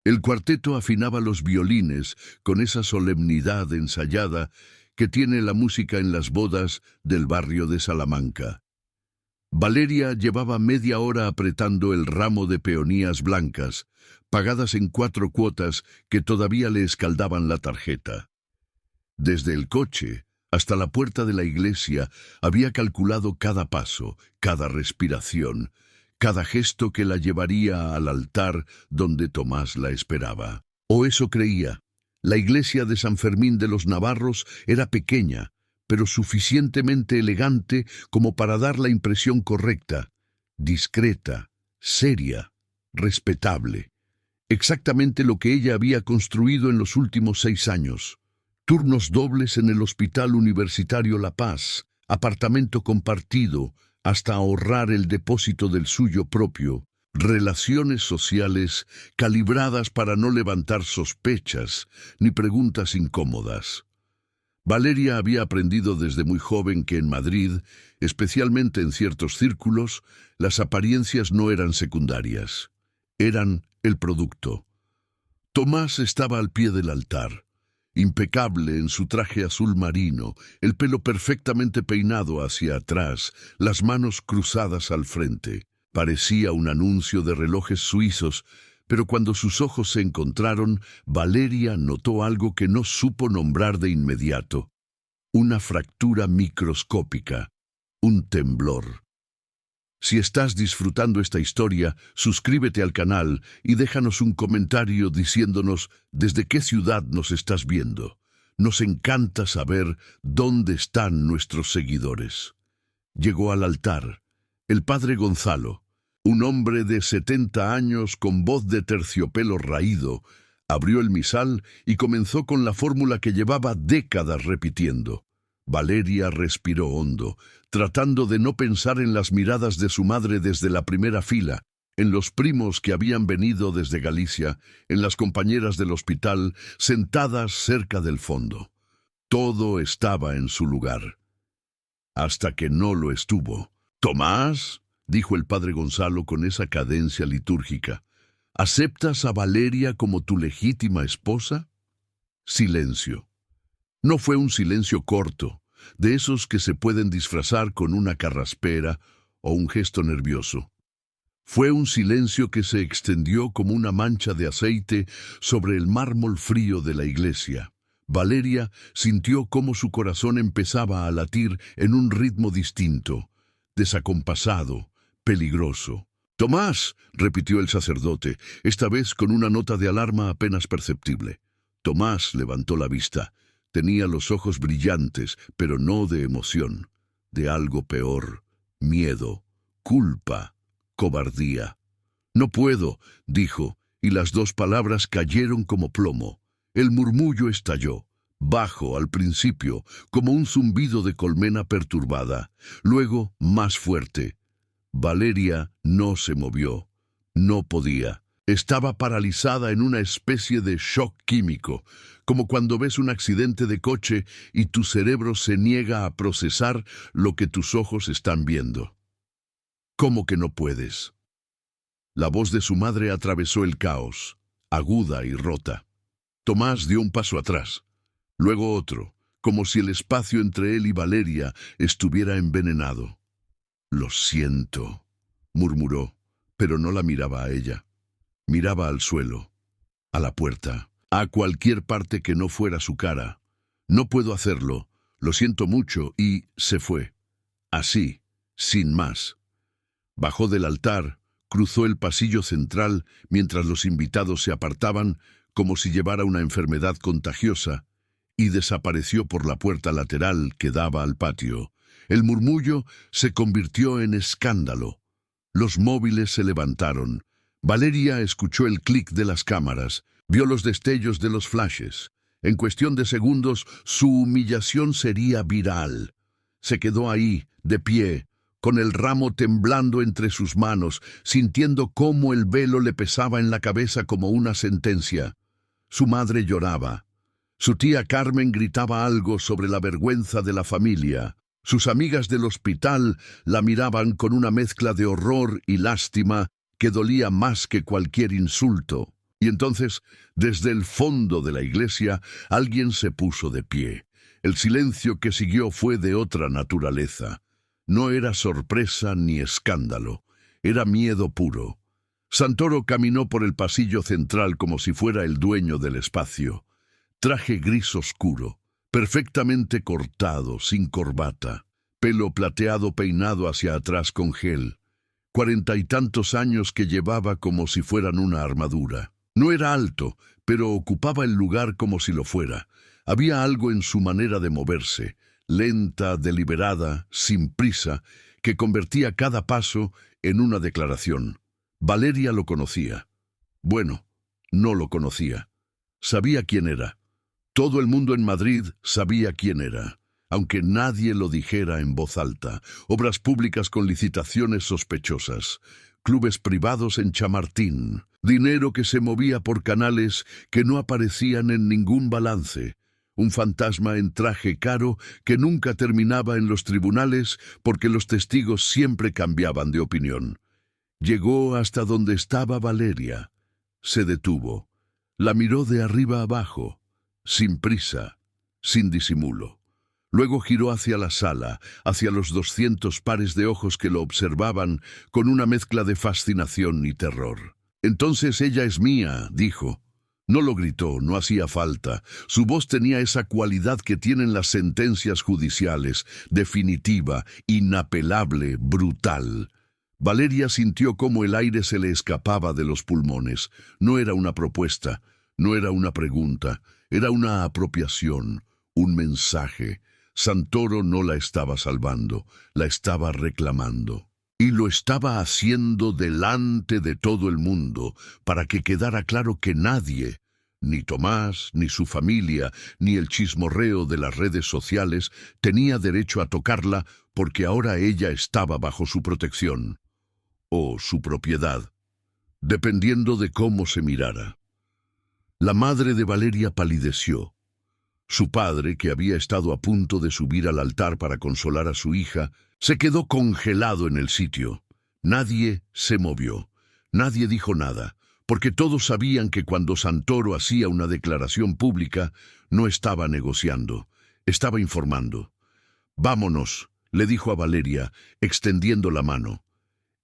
El cuarteto afinaba los violines con esa solemnidad ensayada que tiene la música en las bodas del barrio de Salamanca. Valeria llevaba media hora apretando el ramo de peonías blancas, pagadas en 4 cuotas que todavía le escaldaban la tarjeta. Desde el coche hasta la puerta de la iglesia había calculado cada paso, cada respiración, cada gesto que la llevaría al altar donde Tomás la esperaba. O eso creía. La iglesia de San Fermín de los Navarros era pequeña, pero suficientemente elegante como para dar la impresión correcta, discreta, seria, respetable. Exactamente lo que ella había construido en los últimos 6 años. Turnos dobles en el Hospital Universitario La Paz, apartamento compartido, hasta ahorrar el depósito del suyo propio, relaciones sociales calibradas para no levantar sospechas ni preguntas incómodas. Valeria había aprendido desde muy joven que en Madrid, especialmente en ciertos círculos, las apariencias no eran secundarias, eran el producto. Tomás estaba al pie del altar, impecable en su traje azul marino, el pelo perfectamente peinado hacia atrás, las manos cruzadas al frente. Parecía un anuncio de relojes suizos, pero cuando sus ojos se encontraron, Valeria notó algo que no supo nombrar de inmediato. Una fractura microscópica, un temblor. Si estás disfrutando esta historia, suscríbete al canal y déjanos un comentario diciéndonos desde qué ciudad nos estás viendo. Nos encanta saber dónde están nuestros seguidores. Llegó al altar el padre Gonzalo, un hombre de 70 años con voz de terciopelo raído, abrió el misal y comenzó con la fórmula que llevaba décadas repitiendo. Valeria respiró hondo, tratando de no pensar en las miradas de su madre desde la primera fila, en los primos que habían venido desde Galicia, en las compañeras del hospital, sentadas cerca del fondo. Todo estaba en su lugar. Hasta que no lo estuvo. «Tomás», dijo el padre Gonzalo con esa cadencia litúrgica, «¿aceptas a Valeria como tu legítima esposa?» Silencio. No fue un silencio corto, de esos que se pueden disfrazar con una carraspera o un gesto nervioso. Fue un silencio que se extendió como una mancha de aceite sobre el mármol frío de la iglesia. Valeria sintió cómo su corazón empezaba a latir en un ritmo distinto, desacompasado, peligroso. «Tomás», repitió el sacerdote, esta vez con una nota de alarma apenas perceptible. Tomás levantó la vista. Tenía los ojos brillantes, pero no de emoción, de algo peor, miedo, culpa, cobardía. «No puedo», dijo, y las 2 palabras cayeron como plomo. El murmullo estalló, bajo al principio, como un zumbido de colmena perturbada, luego más fuerte. Valeria no se movió, no podía. Estaba paralizada en una especie de shock químico, como cuando ves un accidente de coche y tu cerebro se niega a procesar lo que tus ojos están viendo. «¿Cómo que no puedes?» La voz de su madre atravesó el caos, aguda y rota. Tomás dio un paso atrás, luego otro, como si el espacio entre él y Valeria estuviera envenenado. «Lo siento», murmuró, pero no la miraba a ella. Miraba al suelo, a la puerta, a cualquier parte que no fuera su cara. «No puedo hacerlo, lo siento mucho», y se fue. Así, sin más. Bajó del altar, cruzó el pasillo central mientras los invitados se apartaban como si llevara una enfermedad contagiosa, y desapareció por la puerta lateral que daba al patio. El murmullo se convirtió en escándalo. Los móviles se levantaron. Valeria escuchó el clic de las cámaras, vio los destellos de los flashes. En cuestión de segundos, su humillación sería viral. Se quedó ahí, de pie, con el ramo temblando entre sus manos, sintiendo cómo el velo le pesaba en la cabeza como una sentencia. Su madre lloraba. Su tía Carmen gritaba algo sobre la vergüenza de la familia. Sus amigas del hospital la miraban con una mezcla de horror y lástima que dolía más que cualquier insulto. Y entonces, desde el fondo de la iglesia, alguien se puso de pie. El silencio que siguió fue de otra naturaleza. No era sorpresa ni escándalo, era miedo puro. Santoro caminó por el pasillo central como si fuera el dueño del espacio. Traje gris oscuro, perfectamente cortado, sin corbata, pelo plateado peinado hacia atrás con gel. 40 y tantos años que llevaba como si fueran una armadura. No era alto, pero ocupaba el lugar como si lo fuera. Había algo en su manera de moverse, lenta, deliberada, sin prisa, que convertía cada paso en una declaración. Valeria lo conocía. Bueno, no lo conocía. Sabía quién era. Todo el mundo en Madrid sabía quién era, aunque nadie lo dijera en voz alta. Obras públicas con licitaciones sospechosas, clubes privados en Chamartín, dinero que se movía por canales que no aparecían en ningún balance, un fantasma en traje caro que nunca terminaba en los tribunales porque los testigos siempre cambiaban de opinión. Llegó hasta donde estaba Valeria. Se detuvo. La miró de arriba abajo, sin prisa, sin disimulo. Luego giró hacia la sala, hacia los 200 pares de ojos que lo observaban con una mezcla de fascinación y terror. «Entonces ella es mía», dijo. No lo gritó, no hacía falta. Su voz tenía esa cualidad que tienen las sentencias judiciales, definitiva, inapelable, brutal. Valeria sintió cómo el aire se le escapaba de los pulmones. No era una propuesta, no era una pregunta, era una apropiación, un mensaje. Santoro no la estaba salvando, la estaba reclamando. Y lo estaba haciendo delante de todo el mundo, para que quedara claro que nadie, ni Tomás, ni su familia, ni el chismorreo de las redes sociales, tenía derecho a tocarla porque ahora ella estaba bajo su protección. O su propiedad, dependiendo de cómo se mirara. La madre de Valeria palideció. Su padre, que había estado a punto de subir al altar para consolar a su hija, se quedó congelado en el sitio. Nadie se movió, nadie dijo nada, porque todos sabían que cuando Santoro hacía una declaración pública, no estaba negociando, estaba informando. «Vámonos», le dijo a Valeria, extendiendo la mano.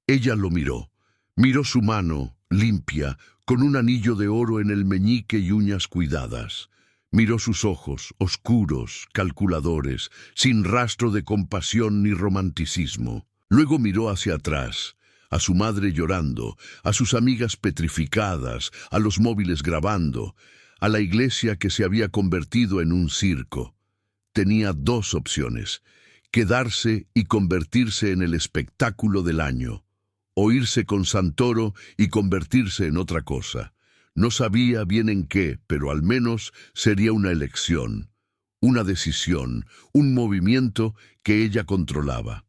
Ella lo miró. Miró su mano, limpia, con un anillo de oro en el meñique y uñas cuidadas. Miró sus ojos, oscuros, calculadores, sin rastro de compasión ni romanticismo. Luego miró hacia atrás, a su madre llorando, a sus amigas petrificadas, a los móviles grabando, a la iglesia que se había convertido en un circo. Tenía dos opciones: quedarse y convertirse en el espectáculo del año, o irse con Santoro y convertirse en otra cosa. No sabía bien en qué, pero al menos sería una elección, una decisión, un movimiento que ella controlaba.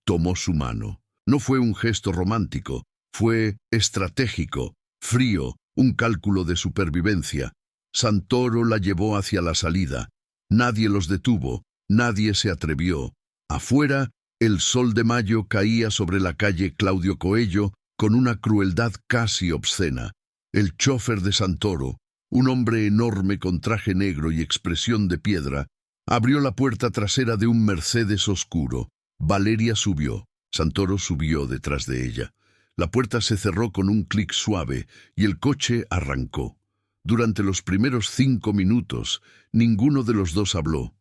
Tomó su mano. No fue un gesto romántico, fue estratégico, frío, un cálculo de supervivencia. Santoro la llevó hacia la salida. Nadie los detuvo, nadie se atrevió. Afuera, el sol de mayo caía sobre la calle Claudio Coello con una crueldad casi obscena. El chófer de Santoro, un hombre enorme con traje negro y expresión de piedra, abrió la puerta trasera de un Mercedes oscuro. Valeria subió. Santoro subió detrás de ella. La puerta se cerró con un clic suave y el coche arrancó. Durante los primeros 5 minutos, ninguno de los dos habló.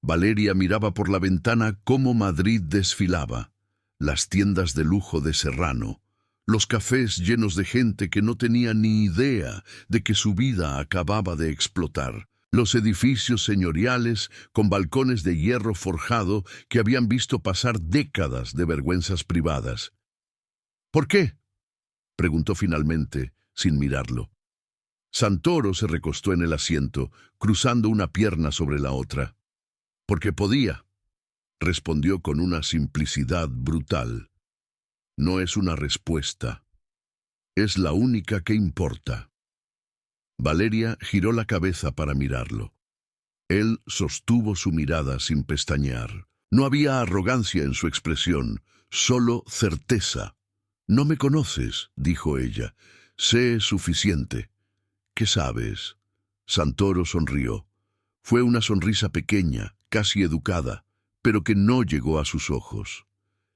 Valeria miraba por la ventana cómo Madrid desfilaba. Las tiendas de lujo de Serrano, los cafés llenos de gente que no tenía ni idea de que su vida acababa de explotar, los edificios señoriales con balcones de hierro forjado que habían visto pasar décadas de vergüenzas privadas. «¿Por qué?», preguntó finalmente, sin mirarlo. Santoro se recostó en el asiento, cruzando una pierna sobre la otra. «Porque podía», respondió con una simplicidad brutal. No es una respuesta. Es la única que importa. Valeria giró la cabeza para mirarlo. Él sostuvo su mirada sin pestañear. No había arrogancia en su expresión, solo certeza. «No me conoces», dijo ella. «Sé suficiente. ¿Qué sabes? Santoro sonrió. Fue una sonrisa pequeña, casi educada, pero que no llegó a sus ojos.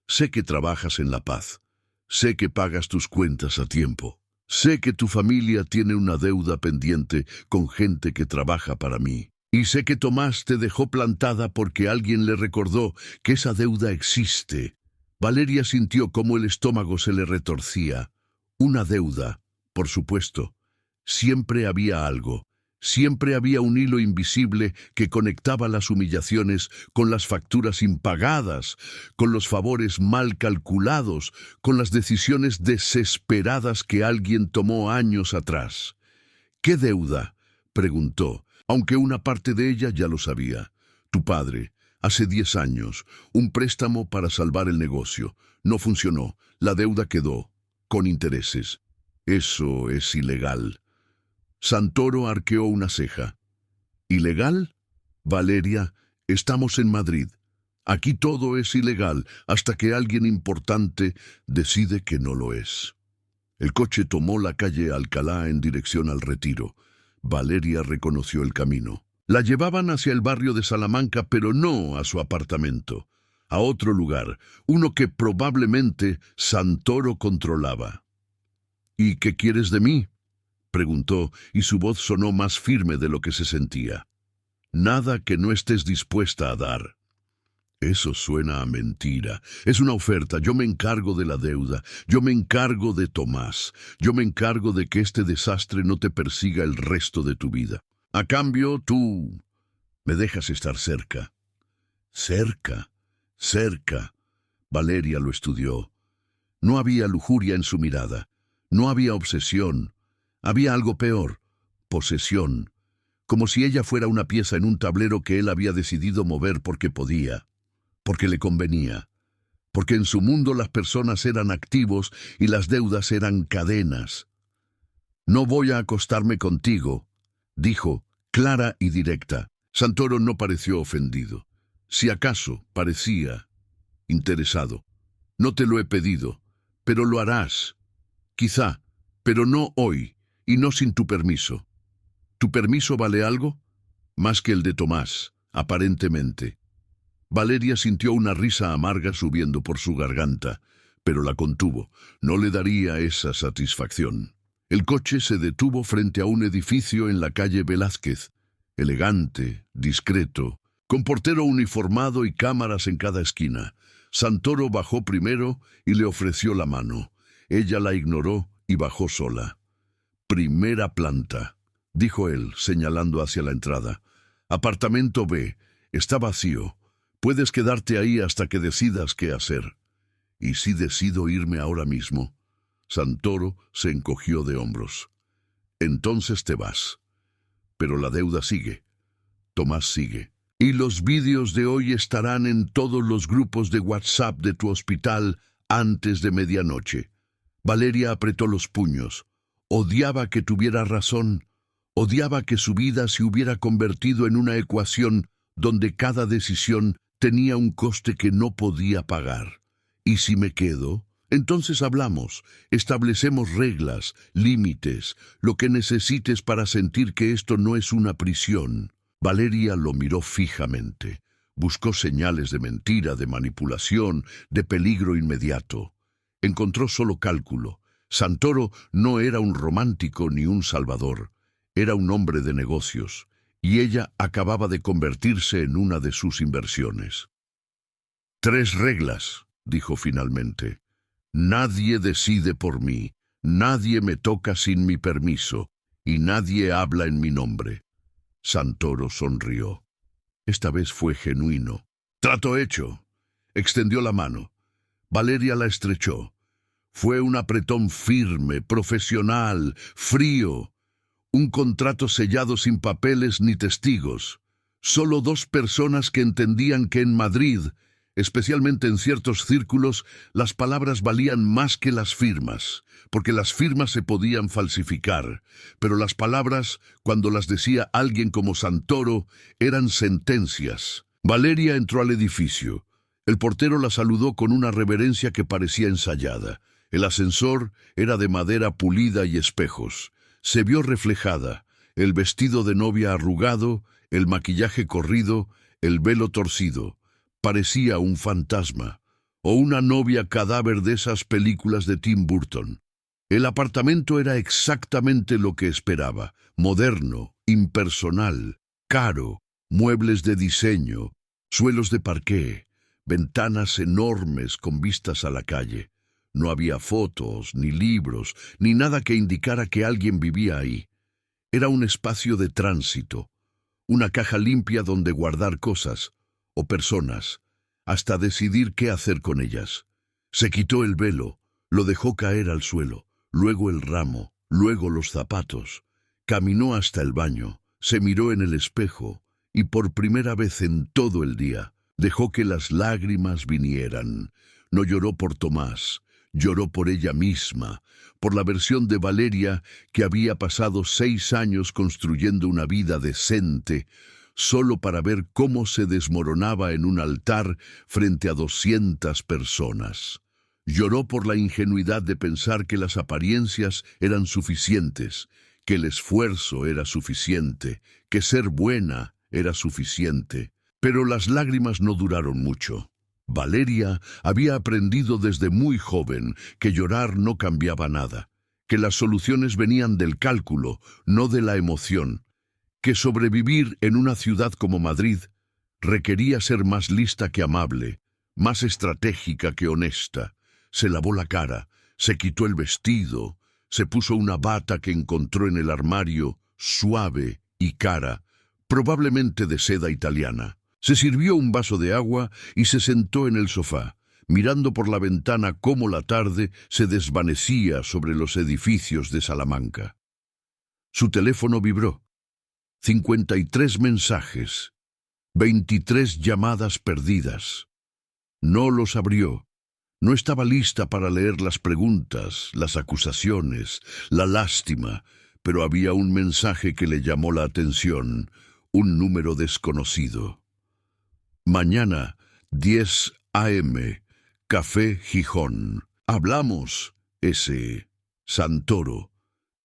Sé que trabajas en la paz. Sé que pagas tus cuentas a tiempo. Sé que tu familia tiene una deuda pendiente con gente que trabaja para mí. Y sé que Tomás te dejó plantada porque alguien le recordó que esa deuda existe. Valeria sintió cómo el estómago se le retorcía. Una deuda, por supuesto. Siempre había algo. Siempre había un hilo invisible que conectaba las humillaciones con las facturas impagadas, con los favores mal calculados, con las decisiones desesperadas que alguien tomó años atrás. ¿Qué deuda?, preguntó, aunque una parte de ella ya lo sabía. Tu padre, hace 10 años, un préstamo para salvar el negocio. No funcionó, la deuda quedó, con intereses. Eso es ilegal. Santoro arqueó una ceja. ¿Ilegal? Valeria, estamos en Madrid. Aquí todo es ilegal hasta que alguien importante decide que no lo es. El coche tomó la calle Alcalá en dirección al Retiro. Valeria reconoció el camino. La llevaban hacia el barrio de Salamanca, pero no a su apartamento. A otro lugar, uno que probablemente Santoro controlaba. ¿Y qué quieres de mí?, preguntó, y su voz sonó más firme de lo que se sentía. Nada que no estés dispuesta a dar. Eso suena a mentira. Es una oferta. Yo me encargo de la deuda. Yo me encargo de Tomás. Yo me encargo de que este desastre no te persiga el resto de tu vida. A cambio, tú me dejas estar cerca. Cerca, cerca. Valeria lo estudió. No había lujuria en su mirada. No había obsesión. Había algo peor, posesión, como si ella fuera una pieza en un tablero que él había decidido mover porque podía, porque le convenía, porque en su mundo las personas eran activos y las deudas eran cadenas. No voy a acostarme contigo, dijo, clara y directa. Santoro no pareció ofendido. Si acaso, parecía interesado. No te lo he pedido, pero lo harás. Quizá, pero no hoy. Y no sin tu permiso. ¿Tu permiso vale algo? Más que el de Tomás, aparentemente. Valeria sintió una risa amarga subiendo por su garganta, pero la contuvo. No le daría esa satisfacción. El coche se detuvo frente a un edificio en la calle Velázquez, elegante, discreto, con portero uniformado y cámaras en cada esquina. Santoro bajó primero y le ofreció la mano. Ella la ignoró y bajó sola. Primera planta, dijo él, señalando hacia la entrada. Apartamento B, está vacío. Puedes quedarte ahí hasta que decidas qué hacer. ¿Y si decido irme ahora mismo? Santoro se encogió de hombros. Entonces te vas. Pero la deuda sigue. Tomás sigue. Y los vídeos de hoy estarán en todos los grupos de WhatsApp de tu hospital antes de medianoche. Valeria apretó los puños. Odiaba que tuviera razón, odiaba que su vida se hubiera convertido en una ecuación donde cada decisión tenía un coste que no podía pagar. ¿Y si me quedo? Entonces hablamos, establecemos reglas, límites, lo que necesites para sentir que esto no es una prisión. Valeria lo miró fijamente. Buscó señales de mentira, de manipulación, de peligro inmediato. Encontró solo cálculo. Santoro no era un romántico ni un salvador, era un hombre de negocios, y ella acababa de convertirse en una de sus inversiones. 3 reglas, dijo finalmente. Nadie decide por mí, nadie me toca sin mi permiso, y nadie habla en mi nombre. Santoro sonrió. Esta vez fue genuino. Trato hecho. Extendió la mano. Valeria la estrechó. Fue un apretón firme, profesional, frío. Un contrato sellado sin papeles ni testigos. Solo 2 personas que entendían que en Madrid, especialmente en ciertos círculos, las palabras valían más que las firmas, porque las firmas se podían falsificar, pero las palabras, cuando las decía alguien como Santoro, eran sentencias. Valeria entró al edificio. El portero la saludó con una reverencia que parecía ensayada. El ascensor era de madera pulida y espejos. Se vio reflejada, el vestido de novia arrugado, el maquillaje corrido, el velo torcido. Parecía un fantasma, o una novia cadáver de esas películas de Tim Burton. El apartamento era exactamente lo que esperaba: moderno, impersonal, caro, muebles de diseño, suelos de parqué, ventanas enormes con vistas a la calle. No había fotos, ni libros, ni nada que indicara que alguien vivía ahí. Era un espacio de tránsito, una caja limpia donde guardar cosas, o personas, hasta decidir qué hacer con ellas. Se quitó el velo, lo dejó caer al suelo, luego el ramo, luego los zapatos. Caminó hasta el baño, se miró en el espejo, y por primera vez en todo el día, dejó que las lágrimas vinieran. No lloró por Tomás, lloró por ella misma, por la versión de Valeria que había pasado 6 años construyendo una vida decente, solo para ver cómo se desmoronaba en un altar frente a 200 personas. Lloró por la ingenuidad de pensar que las apariencias eran suficientes, que el esfuerzo era suficiente, que ser buena era suficiente. Pero las lágrimas no duraron mucho. Valeria había aprendido desde muy joven que llorar no cambiaba nada, que las soluciones venían del cálculo, no de la emoción, que sobrevivir en una ciudad como Madrid requería ser más lista que amable, más estratégica que honesta. Se lavó la cara, se quitó el vestido, se puso una bata que encontró en el armario, suave y cara, probablemente de seda italiana. Se sirvió un vaso de agua y se sentó en el sofá, mirando por la ventana cómo la tarde se desvanecía sobre los edificios de Salamanca. Su teléfono vibró. 53 mensajes, 23 llamadas perdidas. No los abrió. No estaba lista para leer las preguntas, las acusaciones, la lástima, pero había un mensaje que le llamó la atención, un número desconocido. Mañana, 10 a.m., Café Gijón. Hablamos, S. Santoro.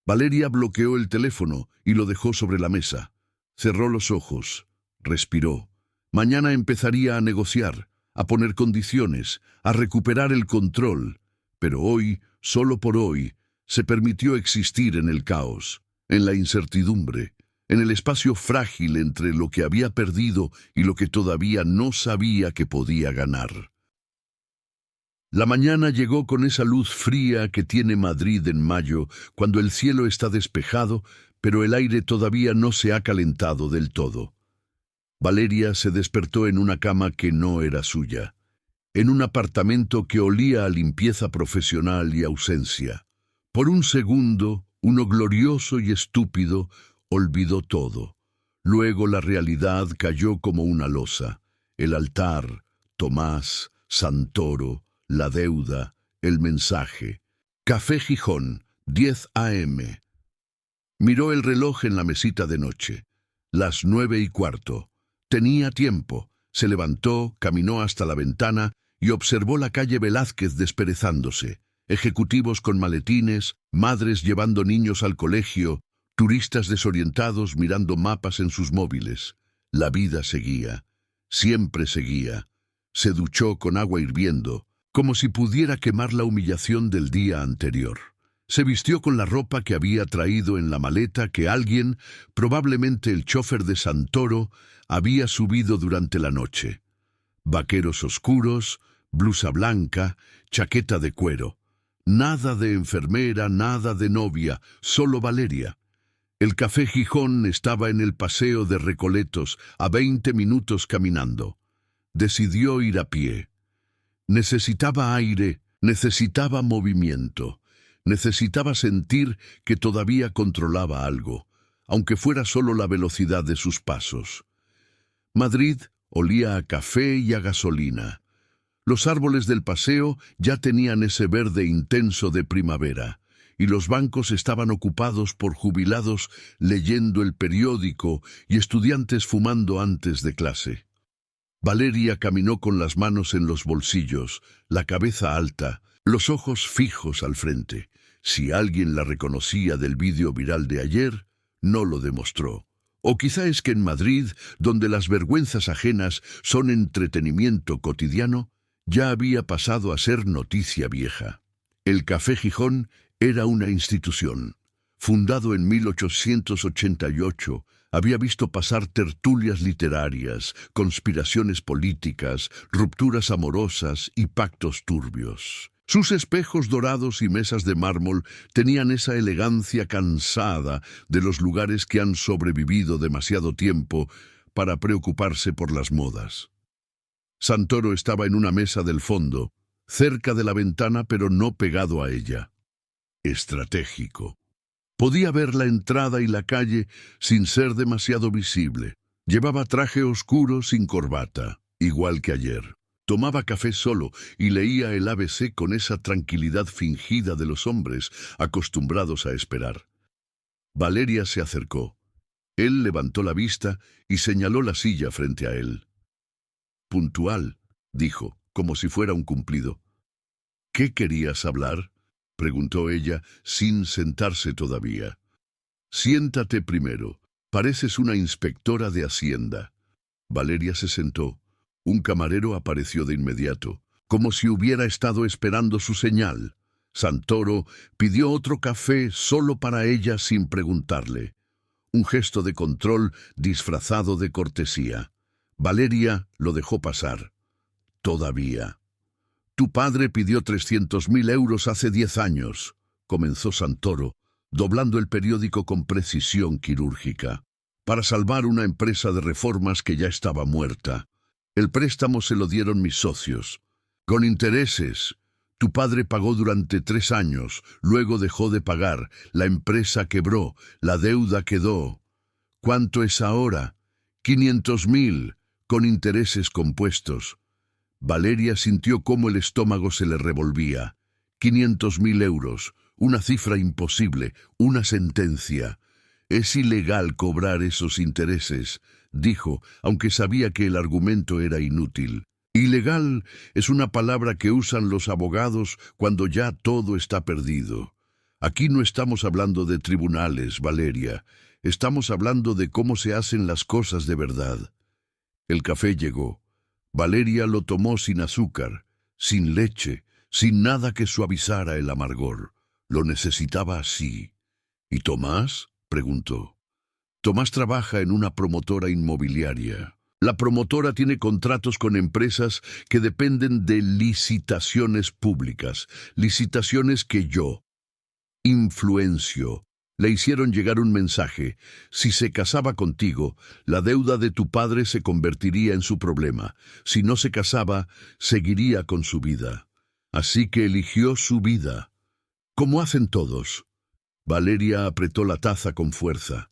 Valeria bloqueó el teléfono y lo dejó sobre la mesa. Cerró los ojos, respiró. Mañana empezaría a negociar, a poner condiciones, a recuperar el control. Pero hoy, solo por hoy, se permitió existir en el caos, en la incertidumbre, en el espacio frágil entre lo que había perdido y lo que todavía no sabía que podía ganar. La mañana llegó con esa luz fría que tiene Madrid en mayo, cuando el cielo está despejado, pero el aire todavía no se ha calentado del todo. Valeria se despertó en una cama que no era suya, en un apartamento que olía a limpieza profesional y ausencia. Por un segundo, uno glorioso y estúpido, olvidó todo. Luego la realidad cayó como una losa. El altar, Tomás, Santoro, la deuda, el mensaje. Café Gijón, 10 a.m. Miró el reloj en la mesita de noche. Las 9:15. Tenía tiempo. Se levantó, caminó hasta la ventana y observó la calle Velázquez desperezándose. Ejecutivos con maletines, madres llevando niños al colegio, turistas desorientados mirando mapas en sus móviles. La vida seguía. Siempre seguía. Se duchó con agua hirviendo, como si pudiera quemar la humillación del día anterior. Se vistió con la ropa que había traído en la maleta que alguien, probablemente el chofer de Santoro, había subido durante la noche. Vaqueros oscuros, blusa blanca, chaqueta de cuero. Nada de enfermera, nada de novia, solo Valeria. El Café Gijón estaba en el paseo de Recoletos, a 20 minutos caminando. Decidió ir a pie. Necesitaba aire, necesitaba movimiento. Necesitaba sentir que todavía controlaba algo, aunque fuera solo la velocidad de sus pasos. Madrid olía a café y a gasolina. Los árboles del paseo ya tenían ese verde intenso de primavera, y los bancos estaban ocupados por jubilados leyendo el periódico y estudiantes fumando antes de clase. Valeria caminó con las manos en los bolsillos, la cabeza alta, los ojos fijos al frente. Si alguien la reconocía del vídeo viral de ayer, no lo demostró. O quizá es que en Madrid, donde las vergüenzas ajenas son entretenimiento cotidiano, ya había pasado a ser noticia vieja. El Café Gijón era una institución. Fundado en 1888, había visto pasar tertulias literarias, conspiraciones políticas, rupturas amorosas y pactos turbios. Sus espejos dorados y mesas de mármol tenían esa elegancia cansada de los lugares que han sobrevivido demasiado tiempo para preocuparse por las modas. Santoro estaba en una mesa del fondo, cerca de la ventana pero no pegado a ella. Estratégico. Podía ver la entrada y la calle sin ser demasiado visible. Llevaba traje oscuro sin corbata, igual que ayer. Tomaba café solo y leía el ABC con esa tranquilidad fingida de los hombres acostumbrados a esperar. Valeria se acercó. Él levantó la vista y señaló la silla frente a él. «Puntual», dijo, como si fuera un cumplido. «¿Qué querías hablar?», preguntó ella, sin sentarse todavía. «Siéntate primero. Pareces una inspectora de Hacienda». Valeria se sentó. Un camarero apareció de inmediato, como si hubiera estado esperando su señal. Santoro pidió otro café solo para ella sin preguntarle. Un gesto de control disfrazado de cortesía. Valeria lo dejó pasar. «Todavía». «Tu padre pidió 300.000 euros hace 10 años», comenzó Santoro, doblando el periódico con precisión quirúrgica, «para salvar una empresa de reformas que ya estaba muerta. El préstamo se lo dieron mis socios. Con intereses. Tu padre pagó durante 3 años, luego dejó de pagar, la empresa quebró, la deuda quedó. ¿Cuánto es ahora? 500.000, con intereses compuestos». Valeria sintió cómo el estómago se le revolvía. 500.000 euros, una cifra imposible, una sentencia. «Es ilegal cobrar esos intereses», dijo, aunque sabía que el argumento era inútil. Ilegal es una palabra que usan los abogados cuando ya todo está perdido. Aquí no estamos hablando de tribunales, Valeria. Estamos hablando de cómo se hacen las cosas de verdad. El café llegó. Valeria lo tomó sin azúcar, sin leche, sin nada que suavizara el amargor. Lo necesitaba así. «¿Y Tomás?», preguntó. «Tomás trabaja en una promotora inmobiliaria. La promotora tiene contratos con empresas que dependen de licitaciones públicas, licitaciones que yo influencio. Le hicieron llegar un mensaje. Si se casaba contigo, la deuda de tu padre se convertiría en su problema. Si no se casaba, seguiría con su vida. Así que eligió su vida. Como hacen todos». Valeria apretó la taza con fuerza.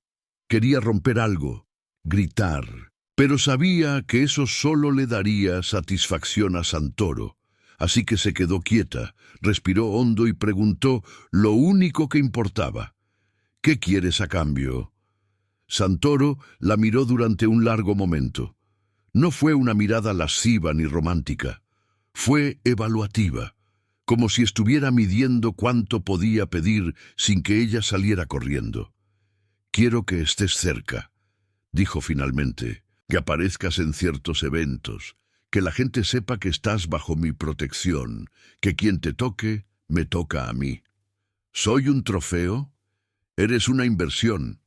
Quería romper algo, gritar, pero sabía que eso solo le daría satisfacción a Santoro. Así que se quedó quieta, respiró hondo y preguntó lo único que importaba. «¿Qué quieres a cambio?». Santoro la miró durante un largo momento. No fue una mirada lasciva ni romántica. Fue evaluativa, como si estuviera midiendo cuánto podía pedir sin que ella saliera corriendo. «Quiero que estés cerca», dijo finalmente, «que aparezcas en ciertos eventos, que la gente sepa que estás bajo mi protección, que quien te toque, me toca a mí. ¿Soy un trofeo? Eres una inversión.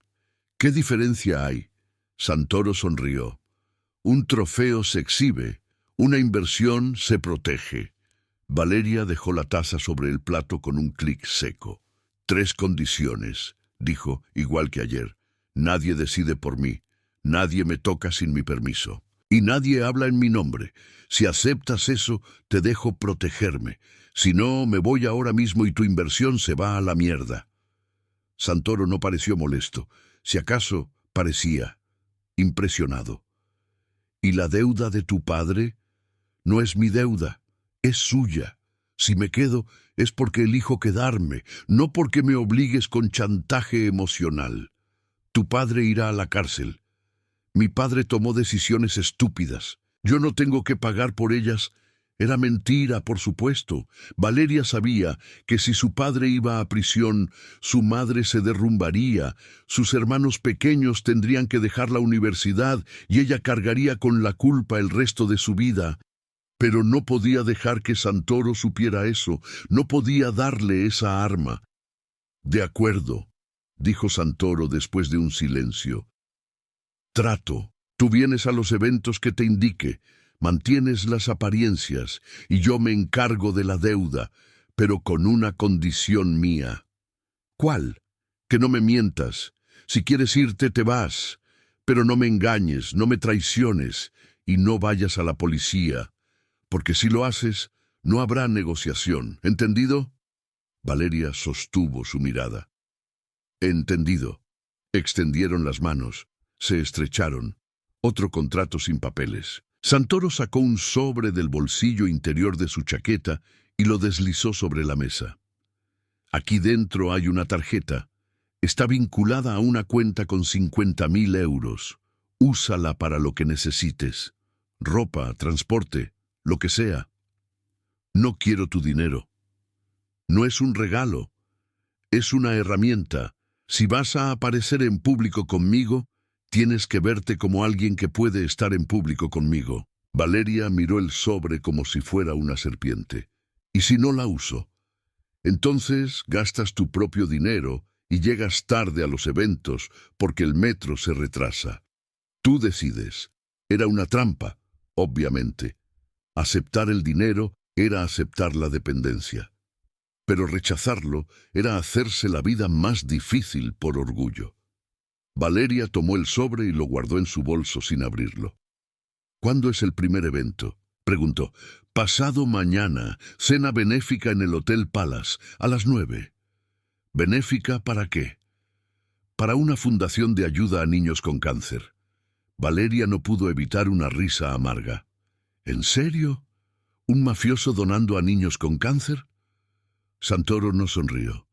¿Qué diferencia hay?». Santoro sonrió. «Un trofeo se exhibe, una inversión se protege». Valeria dejó la taza sobre el plato con un clic seco. «3 condiciones», dijo, igual que ayer. «Nadie decide por mí, nadie me toca sin mi permiso, y nadie habla en mi nombre. Si aceptas eso, te dejo protegerme. Si no, me voy ahora mismo y tu inversión se va a la mierda». Santoro no pareció molesto, si acaso parecía impresionado. «¿Y la deuda de tu padre?». «No es mi deuda, es suya. Si me quedo es porque elijo quedarme, no porque me obligues con chantaje emocional. Tu padre irá a la cárcel. Mi padre tomó decisiones estúpidas. Yo no tengo que pagar por ellas. Era mentira, por supuesto. Valeria sabía que si su padre iba a prisión, su madre se derrumbaría, sus hermanos pequeños tendrían que dejar la universidad y ella cargaría con la culpa el resto de su vida. Pero no podía dejar que Santoro supiera eso, no podía darle esa arma. «De acuerdo», dijo Santoro después de un silencio. «Trato. Tú vienes a los eventos que te indique. Mantienes las apariencias y yo me encargo de la deuda, pero con una condición mía». «¿Cuál?» «Que no me mientas. Si quieres irte, te vas. Pero no me engañes, no me traiciones y no vayas a la policía, porque si lo haces, no habrá negociación. ¿Entendido?» Valeria sostuvo su mirada. «Entendido». Extendieron las manos, se estrecharon. Otro contrato sin papeles. Santoro sacó un sobre del bolsillo interior de su chaqueta y lo deslizó sobre la mesa. «Aquí dentro hay una tarjeta. Está vinculada a una cuenta con 50.000 euros. Úsala para lo que necesites. Ropa, transporte, lo que sea. No quiero tu dinero. No es un regalo. Es una herramienta. Si vas a aparecer en público conmigo, tienes que verte como alguien que puede estar en público conmigo». Valeria miró el sobre como si fuera una serpiente. «¿Y si no la uso?» «Entonces gastas tu propio dinero y llegas tarde a los eventos porque el metro se retrasa. Tú decides». Era una trampa, obviamente. Aceptar el dinero era aceptar la dependencia. Pero rechazarlo era hacerse la vida más difícil por orgullo. Valeria tomó el sobre y lo guardó en su bolso sin abrirlo. «¿Cuándo es el primer evento?», preguntó. «Pasado mañana, cena benéfica en el Hotel Palace, a las 9. «¿Benéfica para qué?» «Para una fundación de ayuda a niños con cáncer». Valeria no pudo evitar una risa amarga. «¿En serio? ¿Un mafioso donando a niños con cáncer?» Santoro no sonrió.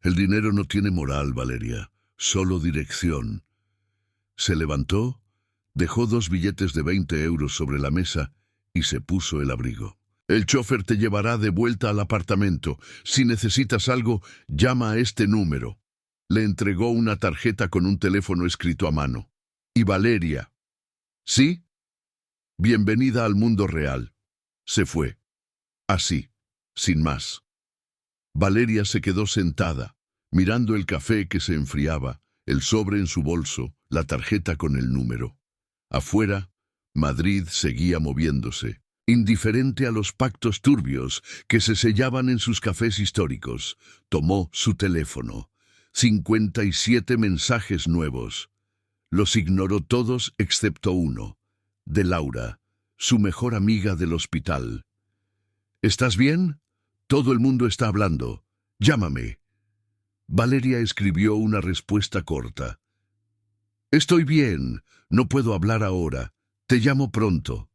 «El dinero no tiene moral, Valeria, solo dirección». Se levantó, dejó 2 billetes de 20 euros sobre la mesa y se puso el abrigo. «El chofer te llevará de vuelta al apartamento. Si necesitas algo, llama a este número». Le entregó una tarjeta con un teléfono escrito a mano. «Y Valeria». «¿Sí?» «Bienvenida al mundo real». Se fue. Así, sin más. Valeria se quedó sentada, mirando el café que se enfriaba, el sobre en su bolso, la tarjeta con el número. Afuera, Madrid seguía moviéndose, indiferente a los pactos turbios que se sellaban en sus cafés históricos. Tomó su teléfono. 57 mensajes nuevos. Los ignoró todos excepto uno, de Laura, su mejor amiga del hospital. «¿Estás bien? Todo el mundo está hablando. Llámame». Valeria escribió una respuesta corta. «Estoy bien. No puedo hablar ahora. Te llamo pronto».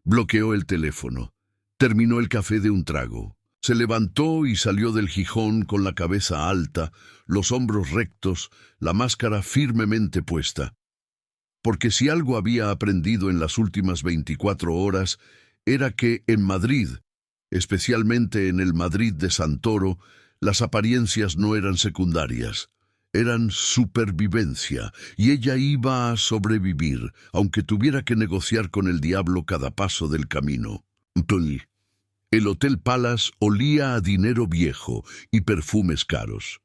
Bloqueó el teléfono. Terminó el café de un trago. Se levantó y salió del Gijón con la cabeza alta, los hombros rectos, la máscara firmemente puesta. Porque si algo había aprendido en las últimas 24 horas, era que en Madrid, especialmente en el Madrid de Santoro, las apariencias no eran secundarias. Eran supervivencia, y ella iba a sobrevivir, aunque tuviera que negociar con el diablo cada paso del camino. El Hotel Palace olía a dinero viejo y perfumes caros.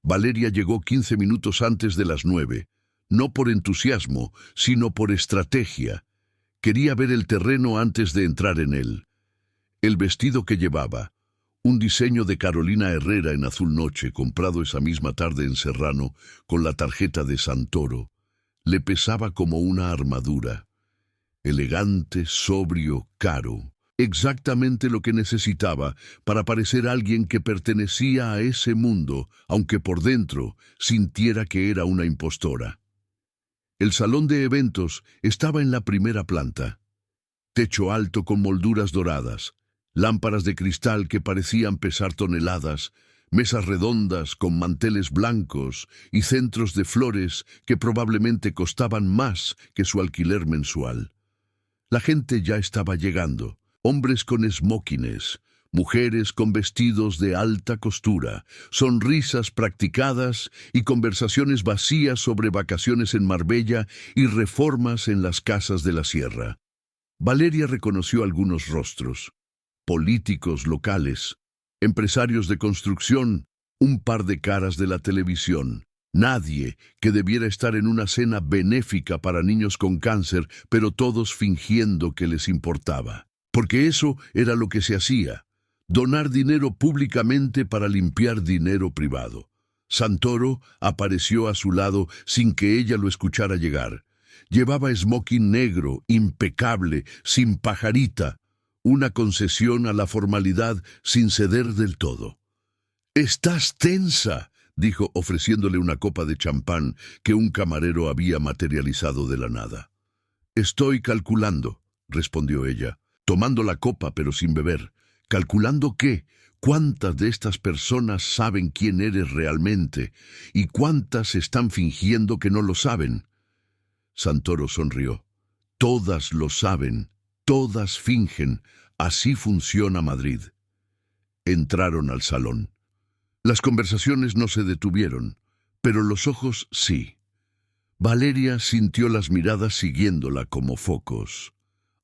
Valeria llegó 15 minutos antes de las 9, no por entusiasmo, sino por estrategia. Quería ver el terreno antes de entrar en él. El vestido que llevaba, un diseño de Carolina Herrera en azul noche, comprado esa misma tarde en Serrano, con la tarjeta de Santoro, le pesaba como una armadura. Elegante, sobrio, caro. Exactamente lo que necesitaba para parecer alguien que pertenecía a ese mundo, aunque por dentro sintiera que era una impostora. El salón de eventos estaba en la primera planta. Techo alto con molduras doradas, lámparas de cristal que parecían pesar toneladas, mesas redondas con manteles blancos y centros de flores que probablemente costaban más que su alquiler mensual. La gente ya estaba llegando. Hombres con esmóquines, mujeres con vestidos de alta costura, sonrisas practicadas y conversaciones vacías sobre vacaciones en Marbella y reformas en las casas de la sierra. Valeria reconoció algunos rostros: políticos locales, empresarios de construcción, un par de caras de la televisión. Nadie que debiera estar en una cena benéfica para niños con cáncer, pero todos fingiendo que les importaba. Porque eso era lo que se hacía: donar dinero públicamente para limpiar dinero privado. Santoro apareció a su lado sin que ella lo escuchara llegar. Llevaba smoking negro, impecable, sin pajarita, una concesión a la formalidad sin ceder del todo. «Estás tensa», dijo ofreciéndole una copa de champán que un camarero había materializado de la nada. «Estoy calculando», respondió ella, tomando la copa pero sin beber. «¿Calculando qué? ¿Cuántas de estas personas saben quién eres realmente? ¿Y cuántas están fingiendo que no lo saben?» Santoro sonrió. «Todas lo saben, todas fingen. Así funciona Madrid». Entraron al salón. Las conversaciones no se detuvieron, pero los ojos sí. Valeria sintió las miradas siguiéndola como focos.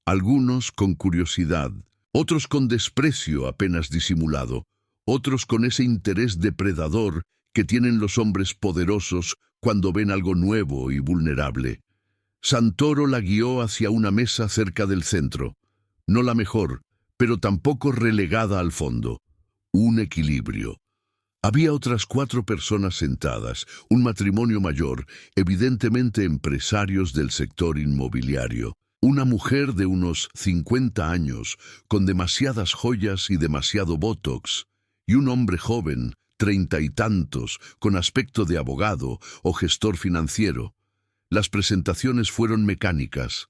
Algunos con curiosidad, otros con desprecio apenas disimulado, otros con ese interés depredador que tienen los hombres poderosos cuando ven algo nuevo y vulnerable. Santoro la guió hacia una mesa cerca del centro. No la mejor, pero tampoco relegada al fondo. Un equilibrio. Había otras 4 personas sentadas, un matrimonio mayor, evidentemente empresarios del sector inmobiliario. Una mujer de unos 50 años, con demasiadas joyas y demasiado botox, y un hombre joven, 30 y tantos, con aspecto de abogado o gestor financiero. Las presentaciones fueron mecánicas.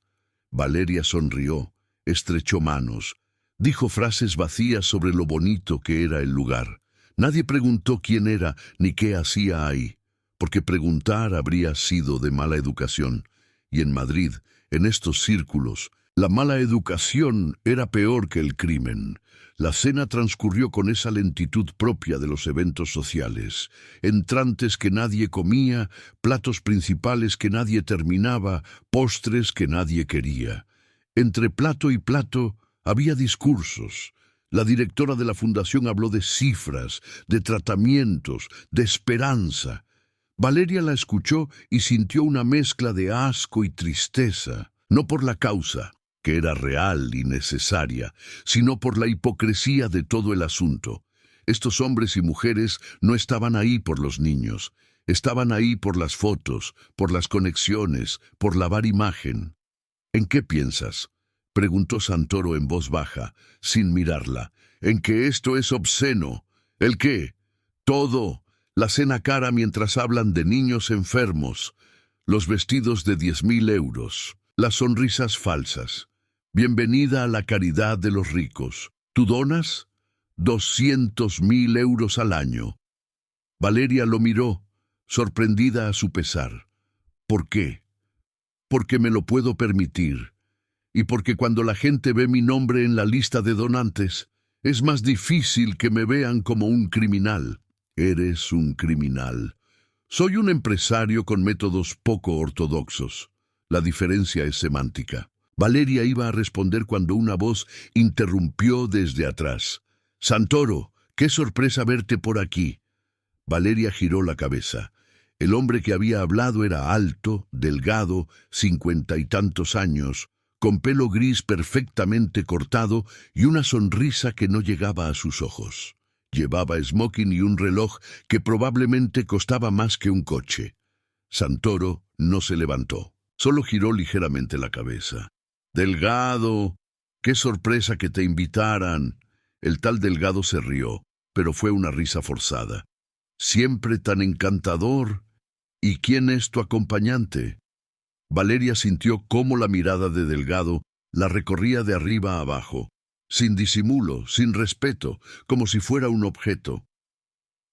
Valeria sonrió, estrechó manos, dijo frases vacías sobre lo bonito que era el lugar. Nadie preguntó quién era ni qué hacía ahí, porque preguntar habría sido de mala educación. Y en Madrid, en estos círculos, la mala educación era peor que el crimen. La cena transcurrió con esa lentitud propia de los eventos sociales. Entrantes que nadie comía, platos principales que nadie terminaba, postres que nadie quería. Entre plato y plato había discursos. La directora de la fundación habló de cifras, de tratamientos, de esperanza. Valeria la escuchó y sintió una mezcla de asco y tristeza, no por la causa, que era real y necesaria, sino por la hipocresía de todo el asunto. Estos hombres y mujeres no estaban ahí por los niños, estaban ahí por las fotos, por las conexiones, por lavar imagen. «¿En qué piensas?», preguntó Santoro en voz baja, sin mirarla. «¿En que esto es obsceno? ¿El qué? Todo. La cena cara mientras hablan de niños enfermos, los vestidos de 10.000 euros, las sonrisas falsas. Bienvenida a la caridad de los ricos. ¿Tú donas? 200.000 euros al año». Valeria lo miró, sorprendida a su pesar. «¿Por qué?». «Porque me lo puedo permitir. Y porque cuando la gente ve mi nombre en la lista de donantes, es más difícil que me vean como un criminal». «Eres un criminal». «Soy un empresario con métodos poco ortodoxos. La diferencia es semántica». Valeria iba a responder cuando una voz interrumpió desde atrás. «Santoro, qué sorpresa verte por aquí». Valeria giró la cabeza. El hombre que había hablado era alto, delgado, 50 y tantos años, con pelo gris perfectamente cortado y una sonrisa que no llegaba a sus ojos. Llevaba smoking y un reloj que probablemente costaba más que un coche. Santoro no se levantó, solo giró ligeramente la cabeza. «Delgado, qué sorpresa que te invitaran». El tal Delgado se rió, pero fue una risa forzada. «Siempre tan encantador. ¿Y quién es tu acompañante?». Valeria sintió cómo la mirada de Delgado la recorría de arriba a abajo, sin disimulo, sin respeto, como si fuera un objeto.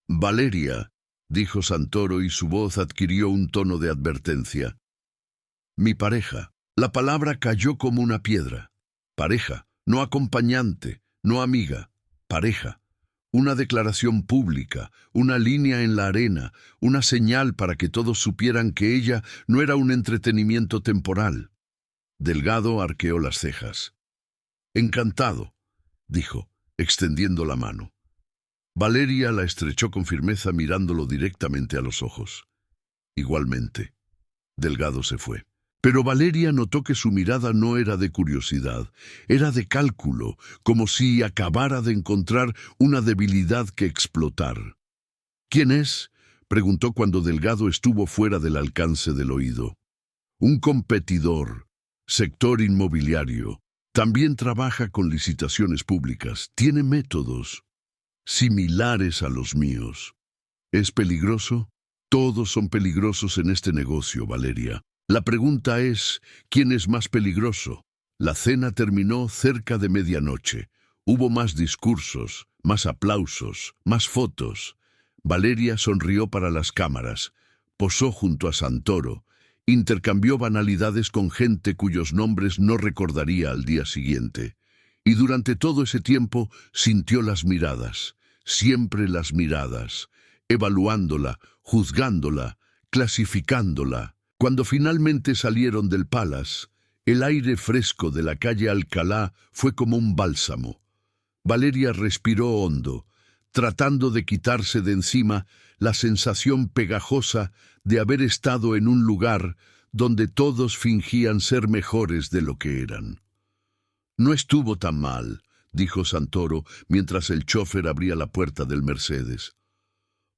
«Valeria», dijo Santoro y su voz adquirió un tono de advertencia. «Mi pareja». La palabra cayó como una piedra. «Pareja», no acompañante, no amiga, pareja. Una declaración pública, una línea en la arena, una señal para que todos supieran que ella no era un entretenimiento temporal. Delgado arqueó las cejas. «Encantado», dijo, extendiendo la mano. Valeria la estrechó con firmeza mirándolo directamente a los ojos. Igualmente. Delgado se fue. Pero Valeria notó que su mirada no era de curiosidad, era de cálculo, como si acabara de encontrar una debilidad que explotar. «¿Quién es?», preguntó cuando Delgado estuvo fuera del alcance del oído. «Un competidor, sector inmobiliario. También trabaja con licitaciones públicas. Tiene métodos similares a los míos. ¿Es peligroso? Todos son peligrosos en este negocio, Valeria. La pregunta es, ¿quién es más peligroso?». La cena terminó cerca de medianoche. Hubo más discursos, más aplausos, más fotos. Valeria sonrió para las cámaras, posó junto a Santoro, intercambió banalidades con gente cuyos nombres no recordaría al día siguiente. Y durante todo ese tiempo sintió las miradas, siempre las miradas, evaluándola, juzgándola, clasificándola. Cuando finalmente salieron del Palace, el aire fresco de la calle Alcalá fue como un bálsamo. Valeria respiró hondo, tratando de quitarse de encima la sensación pegajosa de haber estado en un lugar donde todos fingían ser mejores de lo que eran. «No estuvo tan mal», dijo Santoro mientras el chofer abría la puerta del Mercedes.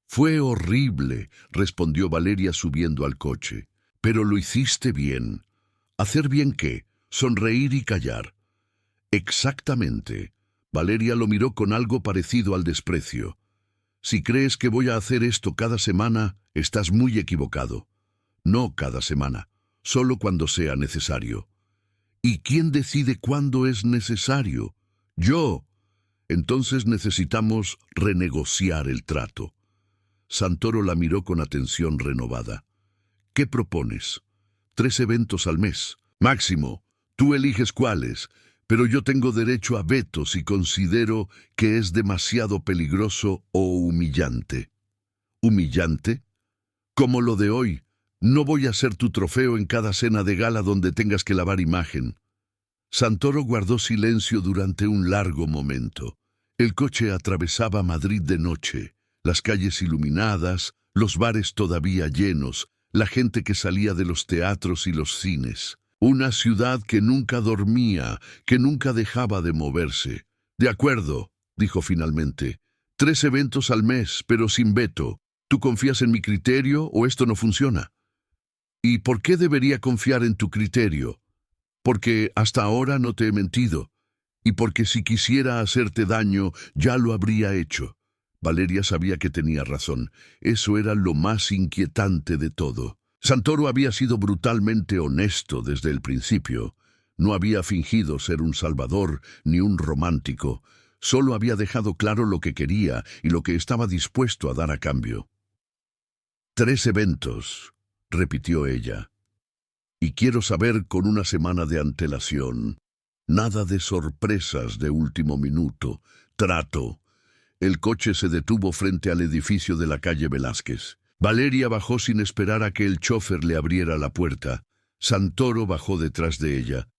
«Fue horrible», respondió Valeria subiendo al coche. «Pero lo hiciste bien». «¿Hacer bien qué? Sonreír y callar». «Exactamente». Valeria lo miró con algo parecido al desprecio. «Si crees que voy a hacer esto cada semana, estás muy equivocado. No cada semana, solo cuando sea necesario». «¿Y quién decide cuándo es necesario?». «Yo». «Entonces necesitamos renegociar el trato». Santoro la miró con atención renovada. «¿Qué propones?». 3 eventos al mes. Máximo. Tú eliges cuáles, pero yo tengo derecho a veto si considero que es demasiado peligroso o humillante». «¿Humillante?». «Como lo de hoy. No voy a ser tu trofeo en cada cena de gala donde tengas que lavar imagen». Santoro guardó silencio durante un largo momento. El coche atravesaba Madrid de noche, las calles iluminadas, los bares todavía llenos, la gente que salía de los teatros y los cines. Una ciudad que nunca dormía, que nunca dejaba de moverse. «De acuerdo», dijo finalmente. 3 eventos al mes, pero sin veto. ¿Tú confías en mi criterio o esto no funciona?». «¿Y por qué debería confiar en tu criterio?». «Porque hasta ahora no te he mentido. Y porque si quisiera hacerte daño, ya lo habría hecho». Valeria sabía que tenía razón. Eso era lo más inquietante de todo. Santoro había sido brutalmente honesto desde el principio. No había fingido ser un salvador ni un romántico. Solo había dejado claro lo que quería y lo que estaba dispuesto a dar a cambio. 3 eventos, repitió ella. Y quiero saber con una semana de antelación. Nada de sorpresas de último minuto. Trato. El coche se detuvo frente al edificio de la calle Velázquez. Valeria bajó sin esperar a que el chofer le abriera la puerta. Santoro bajó detrás de ella.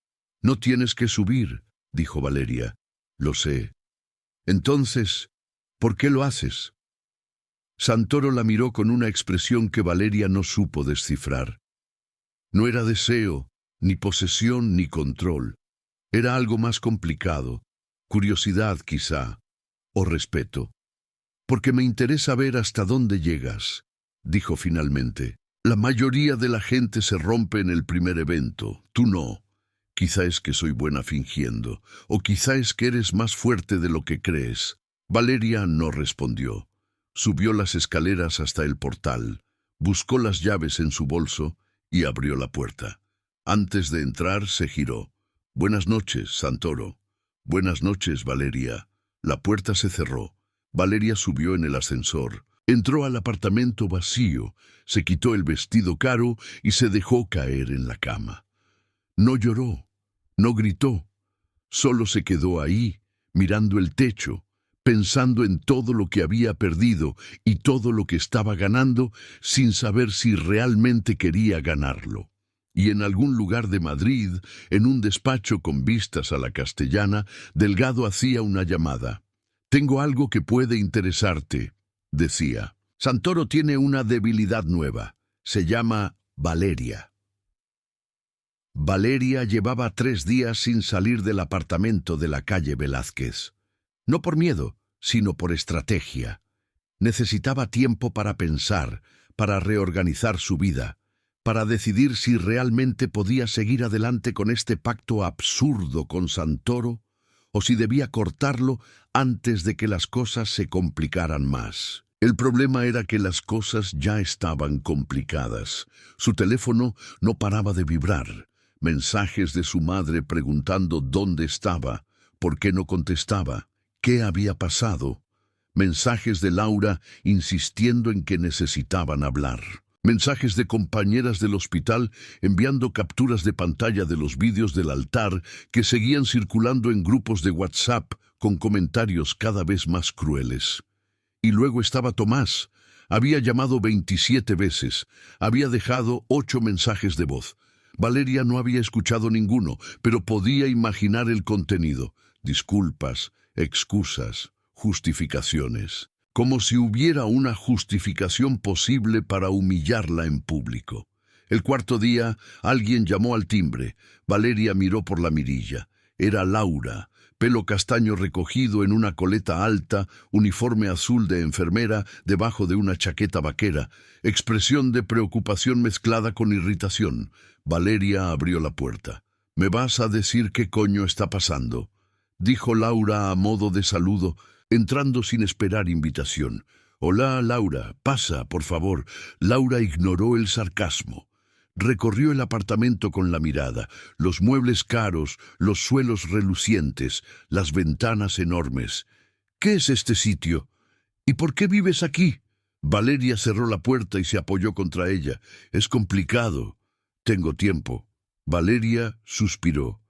«No tienes que subir», dijo Valeria. «Lo sé». «Entonces, ¿por qué lo haces?». Santoro la miró con una expresión que Valeria no supo descifrar. No era deseo, ni posesión, ni control. Era algo más complicado. Curiosidad, quizá, o respeto. «Porque me interesa ver hasta dónde llegas», dijo finalmente. «La mayoría de la gente se rompe en el primer evento. Tú no. Quizá es que soy buena fingiendo, o quizá es que eres más fuerte de lo que crees». Valeria no respondió. Subió las escaleras hasta el portal, buscó las llaves en su bolso y abrió la puerta. Antes de entrar se giró. «Buenas noches, Santoro». «Buenas noches, Valeria». La puerta se cerró. Valeria subió en el ascensor. Entró al apartamento vacío, se quitó el vestido caro y se dejó caer en la cama. No lloró, no gritó. Solo se quedó ahí, mirando el techo, pensando en todo lo que había perdido y todo lo que estaba ganando, sin saber si realmente quería ganarlo. Y en algún lugar de Madrid, en un despacho con vistas a la Castellana, Delgado hacía una llamada. «Tengo algo que puede interesarte», decía. «Santoro tiene una debilidad nueva. Se llama Valeria». Valeria llevaba 3 días sin salir del apartamento de la calle Velázquez. No por miedo, sino por estrategia. Necesitaba tiempo para pensar, para reorganizar su vida, para decidir si realmente podía seguir adelante con este pacto absurdo con Santoro o si debía cortarlo antes de que las cosas se complicaran más. El problema era que las cosas ya estaban complicadas. Su teléfono no paraba de vibrar. Mensajes de su madre preguntando dónde estaba, por qué no contestaba, qué había pasado. Mensajes de Laura insistiendo en que necesitaban hablar. Mensajes de compañeras del hospital enviando capturas de pantalla de los vídeos del altar que seguían circulando en grupos de WhatsApp con comentarios cada vez más crueles. Y luego estaba Tomás. Había llamado 27 veces. Había dejado 8 mensajes de voz. Valeria no había escuchado ninguno, pero podía imaginar el contenido. Disculpas, excusas, justificaciones. Como si hubiera una justificación posible para humillarla en público. El 4.º día, alguien llamó al timbre. Valeria miró por la mirilla. Era Laura, pelo castaño recogido en una coleta alta, uniforme azul de enfermera debajo de una chaqueta vaquera, expresión de preocupación mezclada con irritación. Valeria abrió la puerta. «¿Me vas a decir qué coño está pasando?», dijo Laura a modo de saludo, entrando sin esperar invitación. «Hola, Laura, pasa, por favor». Laura ignoró el sarcasmo. Recorrió el apartamento con la mirada, los muebles caros, los suelos relucientes, las ventanas enormes. «¿Qué es este sitio? ¿Y por qué vives aquí?». Valeria cerró la puerta y se apoyó contra ella. «Es complicado. Tengo tiempo». Valeria suspiró.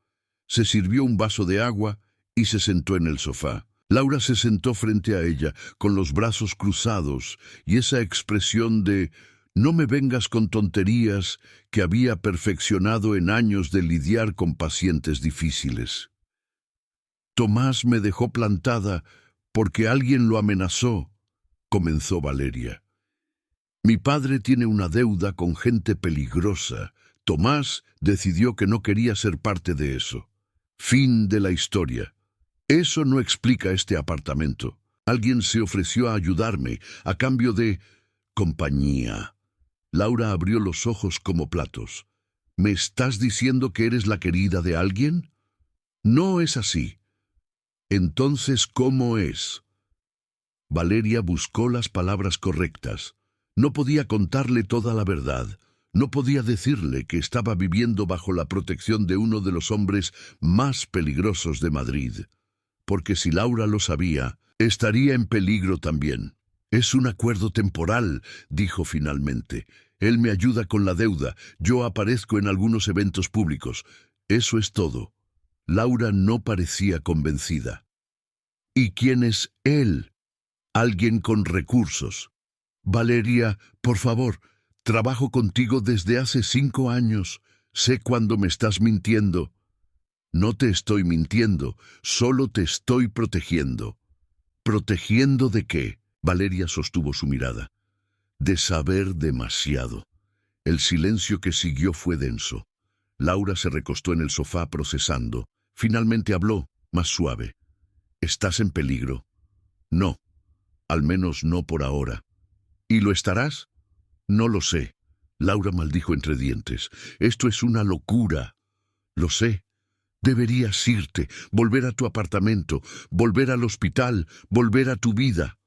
Se sirvió un vaso de agua y se sentó en el sofá. Laura se sentó frente a ella, con los brazos cruzados y esa expresión de «no me vengas con tonterías» que había perfeccionado en años de lidiar con pacientes difíciles. «Tomás me dejó plantada porque alguien lo amenazó», comenzó Valeria. «Mi padre tiene una deuda con gente peligrosa. Tomás decidió que no quería ser parte de eso. Fin de la historia. Eso no explica este apartamento. Alguien se ofreció a ayudarme a cambio de compañía». Laura abrió los ojos como platos. «¿Me estás diciendo que eres la querida de alguien?». «No es así». «Entonces, ¿cómo es?». Valeria buscó las palabras correctas. No podía contarle toda la verdad. No podía decirle que estaba viviendo bajo la protección de uno de los hombres más peligrosos de Madrid. Porque si Laura lo sabía, estaría en peligro también. «Es un acuerdo temporal», dijo finalmente. «Él me ayuda con la deuda. Yo aparezco en algunos eventos públicos. Eso es todo». Laura no parecía convencida. «¿Y quién es él?». «Alguien con recursos». «Valeria, por favor, trabajo contigo desde hace 5 años. Sé cuándo me estás mintiendo». «No te estoy mintiendo, solo te estoy protegiendo». «¿Protegiendo de qué?». Valeria sostuvo su mirada. «De saber demasiado». El silencio que siguió fue denso. Laura se recostó en el sofá procesando. Finalmente habló, más suave. «¿Estás en peligro?». «No, al menos no por ahora». «¿Y lo estarás?». «No lo sé». Laura maldijo entre dientes. «Esto es una locura». «Lo sé. Deberías irte, volver a tu apartamento, volver al hospital, volver a tu vida».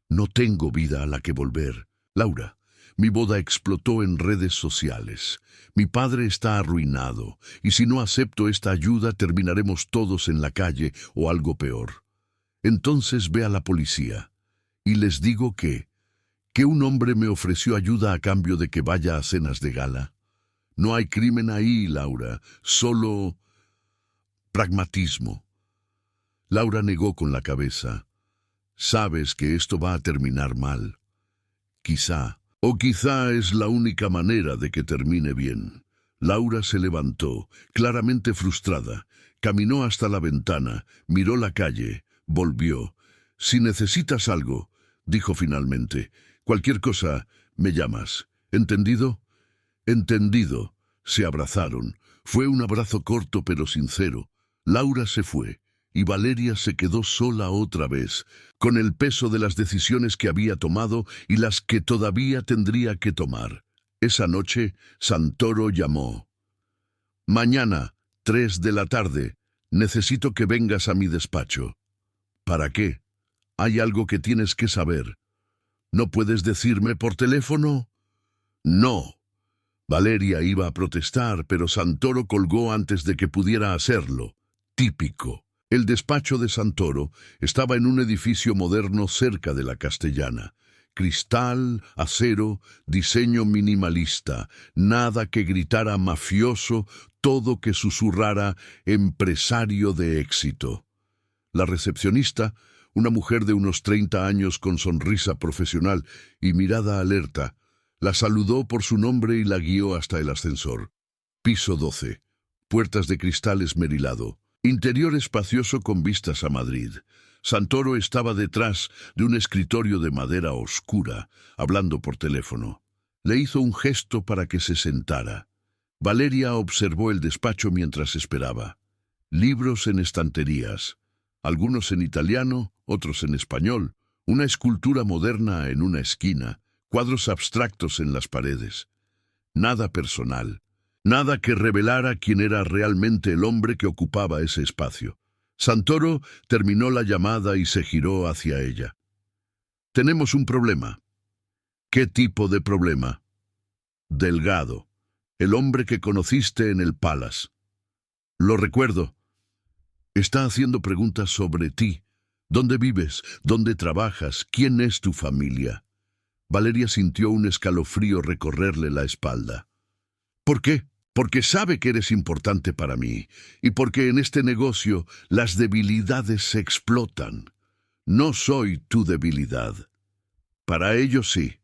«No tengo vida a la que volver. Laura, mi boda explotó en redes sociales. Mi padre está arruinado, y si no acepto esta ayuda terminaremos todos en la calle o algo peor. Entonces ve a la policía y les digo que un hombre me ofreció ayuda a cambio de que vaya a cenas de gala. No hay crimen ahí, Laura, solo pragmatismo. Laura negó con la cabeza. Sabes que esto va a terminar mal. Quizá, o quizá es la única manera de que termine bien. Laura se levantó, claramente frustrada. Caminó hasta la ventana, miró la calle, volvió. Si necesitas algo, dijo finalmente, cualquier cosa, me llamas. ¿Entendido? Entendido. Se abrazaron. Fue un abrazo corto pero sincero. Laura se fue, y Valeria se quedó sola otra vez, con el peso de las decisiones que había tomado y las que todavía tendría que tomar. Esa noche, Santoro llamó. Mañana, 3 de la tarde, necesito que vengas a mi despacho. ¿Para qué? Hay algo que tienes que saber. ¿No puedes decirme por teléfono? No. Valeria iba a protestar, pero Santoro colgó antes de que pudiera hacerlo. Típico. El despacho de Santoro estaba en un edificio moderno cerca de la Castellana. Cristal, acero, diseño minimalista, nada que gritara mafioso, todo que susurrara empresario de éxito. La recepcionista, una mujer de unos 30 años con sonrisa profesional y mirada alerta, la saludó por su nombre y la guió hasta el ascensor. Piso 12. Puertas de cristal esmerilado. Interior espacioso con vistas a Madrid. Santoro estaba detrás de un escritorio de madera oscura, hablando por teléfono. Le hizo un gesto para que se sentara. Valeria observó el despacho mientras esperaba. Libros en estanterías, algunos en italiano, otros en español, una escultura moderna en una esquina, cuadros abstractos en las paredes. Nada personal. Nada que revelara quién era realmente el hombre que ocupaba ese espacio. Santoro terminó la llamada y se giró hacia ella. Tenemos un problema. ¿Qué tipo de problema? Delgado, el hombre que conociste en el Palace. Lo recuerdo. Está haciendo preguntas sobre ti. ¿Dónde vives? ¿Dónde trabajas? ¿Quién es tu familia? Valeria sintió un escalofrío recorrerle la espalda. ¿Por qué? Porque sabe que eres importante para mí, y porque en este negocio las debilidades se explotan. No soy tu debilidad. Para ello sí.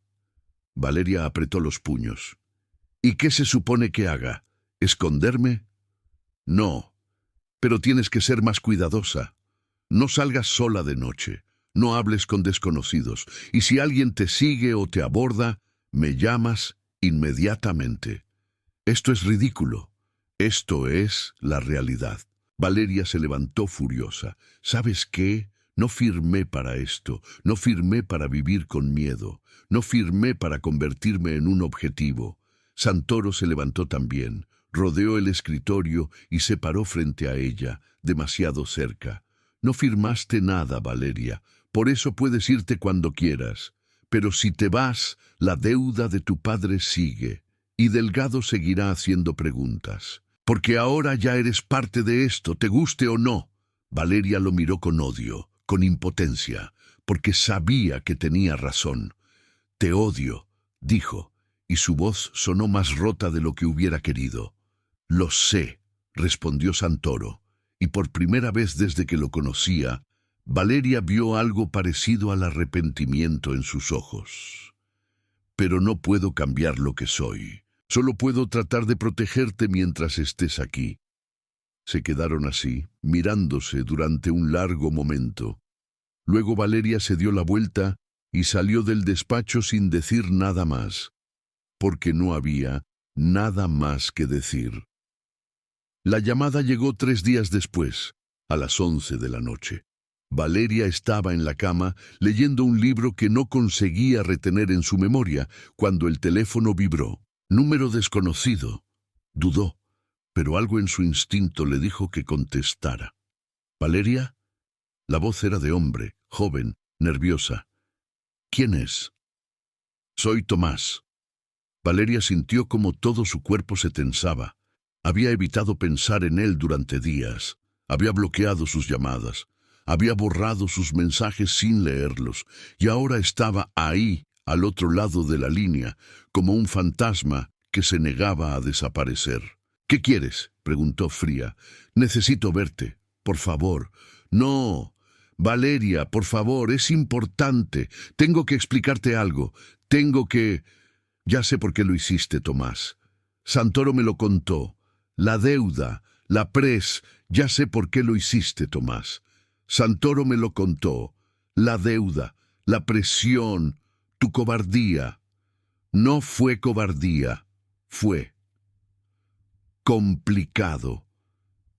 Valeria apretó los puños. ¿Y qué se supone que haga? ¿Esconderme? No, pero tienes que ser más cuidadosa. No salgas sola de noche, no hables con desconocidos, y si alguien te sigue o te aborda, me llamas inmediatamente. Esto es ridículo. Esto es la realidad. Valeria se levantó furiosa. ¿Sabes qué? No firmé para esto. No firmé para vivir con miedo. No firmé para convertirme en un objetivo. Santoro se levantó también, rodeó el escritorio y se paró frente a ella, demasiado cerca. No firmaste nada, Valeria. Por eso puedes irte cuando quieras. Pero si te vas, la deuda de tu padre sigue. Y Delgado seguirá haciendo preguntas. Porque ahora ya eres parte de esto, te guste o no. Valeria lo miró con odio, con impotencia, porque sabía que tenía razón. Te odio, dijo, y su voz sonó más rota de lo que hubiera querido. Lo sé, respondió Santoro, y por primera vez desde que lo conocía, Valeria vio algo parecido al arrepentimiento en sus ojos. Pero no puedo cambiar lo que soy. Solo puedo tratar de protegerte mientras estés aquí. Se quedaron así, mirándose durante un largo momento. Luego Valeria se dio la vuelta y salió del despacho sin decir nada más, porque no había nada más que decir. La llamada llegó 3 días después, a las 11 de la noche. Valeria estaba en la cama leyendo un libro que no conseguía retener en su memoria cuando el teléfono vibró. Número desconocido. Dudó, pero algo en su instinto le dijo que contestara. ¿Valeria? La voz era de hombre, joven, nerviosa. ¿Quién es? Soy Tomás. Valeria sintió como todo su cuerpo se tensaba. Había evitado pensar en él durante días. Había bloqueado sus llamadas. Había borrado sus mensajes sin leerlos. Y ahora estaba ahí, al otro lado de la línea, como un fantasma que se negaba a desaparecer. ¿Qué quieres?, preguntó fría. Necesito verte. Por favor, No. Valeria, por favor, es importante. Tengo que explicarte algo. Ya sé por qué lo hiciste, Tomás. Santoro me lo contó. La deuda, ya sé por qué lo hiciste, Tomás. Santoro me lo contó. La deuda, la presión, tu cobardía. No fue cobardía, fue complicado.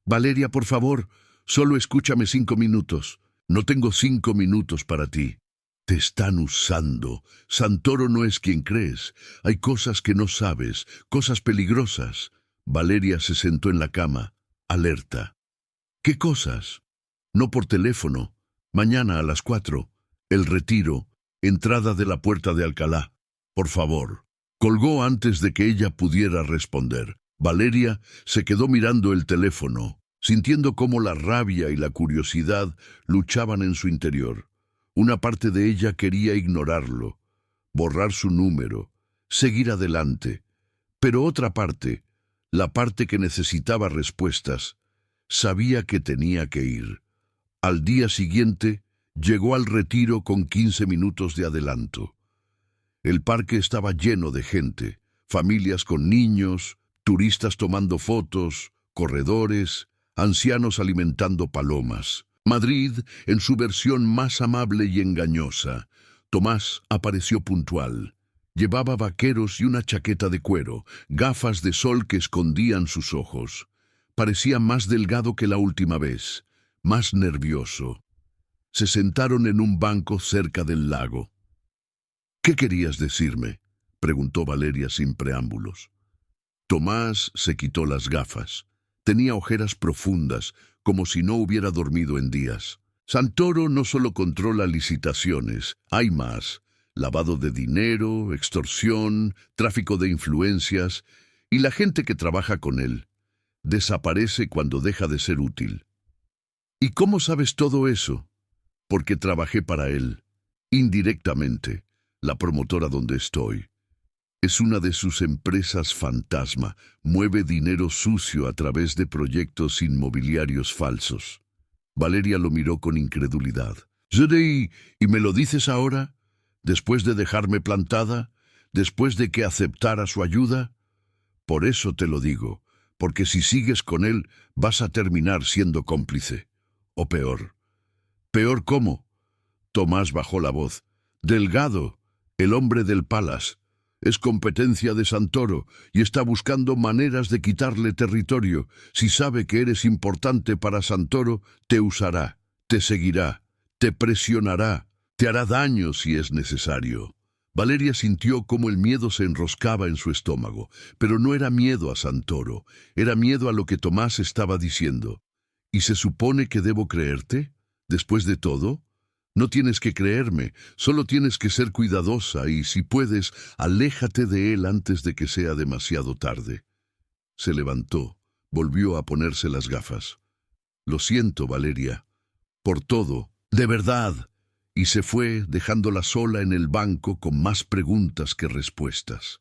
Valeria, por favor, solo escúchame 5 minutos. No tengo 5 minutos para ti. Te están usando. Santoro no es quien crees. Hay cosas que no sabes, cosas peligrosas. Valeria se sentó en la cama, alerta. ¿Qué cosas? No por teléfono. Mañana a las 4. El retiro. Entrada de la Puerta de Alcalá. Por favor. Colgó antes de que ella pudiera responder. Valeria se quedó mirando el teléfono, sintiendo cómo la rabia y la curiosidad luchaban en su interior. Una parte de ella quería ignorarlo, borrar su número, seguir adelante. Pero otra parte, la parte que necesitaba respuestas, sabía que tenía que ir. Al día siguiente, llegó al retiro con 15 minutos de adelanto. El parque estaba lleno de gente, familias con niños, turistas tomando fotos, corredores, ancianos alimentando palomas. Madrid en su versión más amable y engañosa. Tomás apareció puntual. Llevaba vaqueros y una chaqueta de cuero, gafas de sol que escondían sus ojos. Parecía más delgado que la última vez, más nervioso. Se sentaron en un banco cerca del lago. «¿Qué querías decirme?», preguntó Valeria sin preámbulos. Tomás se quitó las gafas. Tenía ojeras profundas, como si no hubiera dormido en días. Santoro no solo controla licitaciones, hay más. Lavado de dinero, extorsión, tráfico de influencias, y la gente que trabaja con él desaparece cuando deja de ser útil. ¿Y cómo sabes todo eso? Porque trabajé para él, indirectamente, la promotora donde estoy. Es una de sus empresas fantasma, mueve dinero sucio a través de proyectos inmobiliarios falsos. Valeria lo miró con incredulidad. ¿Y me lo dices ahora? ¿Después de dejarme plantada? ¿Después de que aceptara su ayuda? Por eso te lo digo, porque si sigues con él vas a terminar siendo cómplice. O peor. ¿Peor cómo? Tomás bajó la voz. Delgado, el hombre del Palace. Es competencia de Santoro y está buscando maneras de quitarle territorio. Si sabe que eres importante para Santoro, te usará, te seguirá, te presionará, te hará daño si es necesario. Valeria sintió cómo el miedo se enroscaba en su estómago, pero no era miedo a Santoro, era miedo a lo que Tomás estaba diciendo. ¿Y se supone que debo creerte? ¿Después de todo? No tienes que creerme, solo tienes que ser cuidadosa y, si puedes, aléjate de él antes de que sea demasiado tarde. Se levantó, volvió a ponerse las gafas. Lo siento, Valeria, por todo, de verdad. Y se fue, dejándola sola en el banco con más preguntas que respuestas.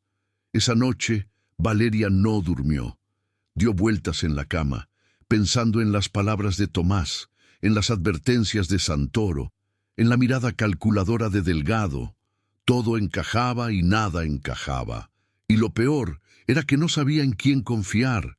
Esa noche, Valeria no durmió. Dio vueltas en la cama, pensando en las palabras de Tomás, en las advertencias de Santoro, en la mirada calculadora de Delgado. Todo encajaba y nada encajaba. Y lo peor era que no sabía en quién confiar.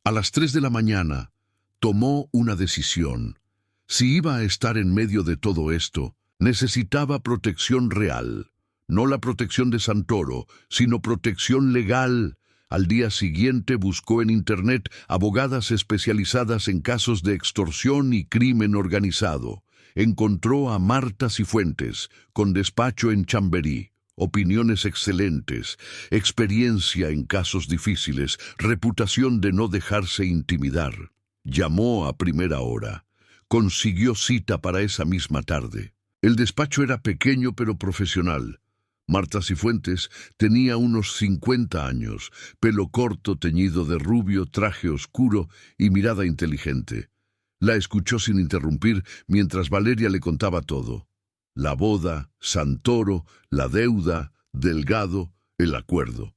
A las 3 de la mañana, tomó una decisión. Si iba a estar en medio de todo esto, necesitaba protección real. No la protección de Santoro, sino protección legal. Al día siguiente buscó en Internet abogadas especializadas en casos de extorsión y crimen organizado. Encontró a Marta Cifuentes, con despacho en Chamberí, opiniones excelentes, experiencia en casos difíciles, reputación de no dejarse intimidar. Llamó a primera hora. Consiguió cita para esa misma tarde. El despacho era pequeño pero profesional. Marta Cifuentes tenía unos 50 años, pelo corto teñido de rubio, traje oscuro y mirada inteligente. La escuchó sin interrumpir mientras Valeria le contaba todo. La boda, Santoro, la deuda, Delgado, el acuerdo.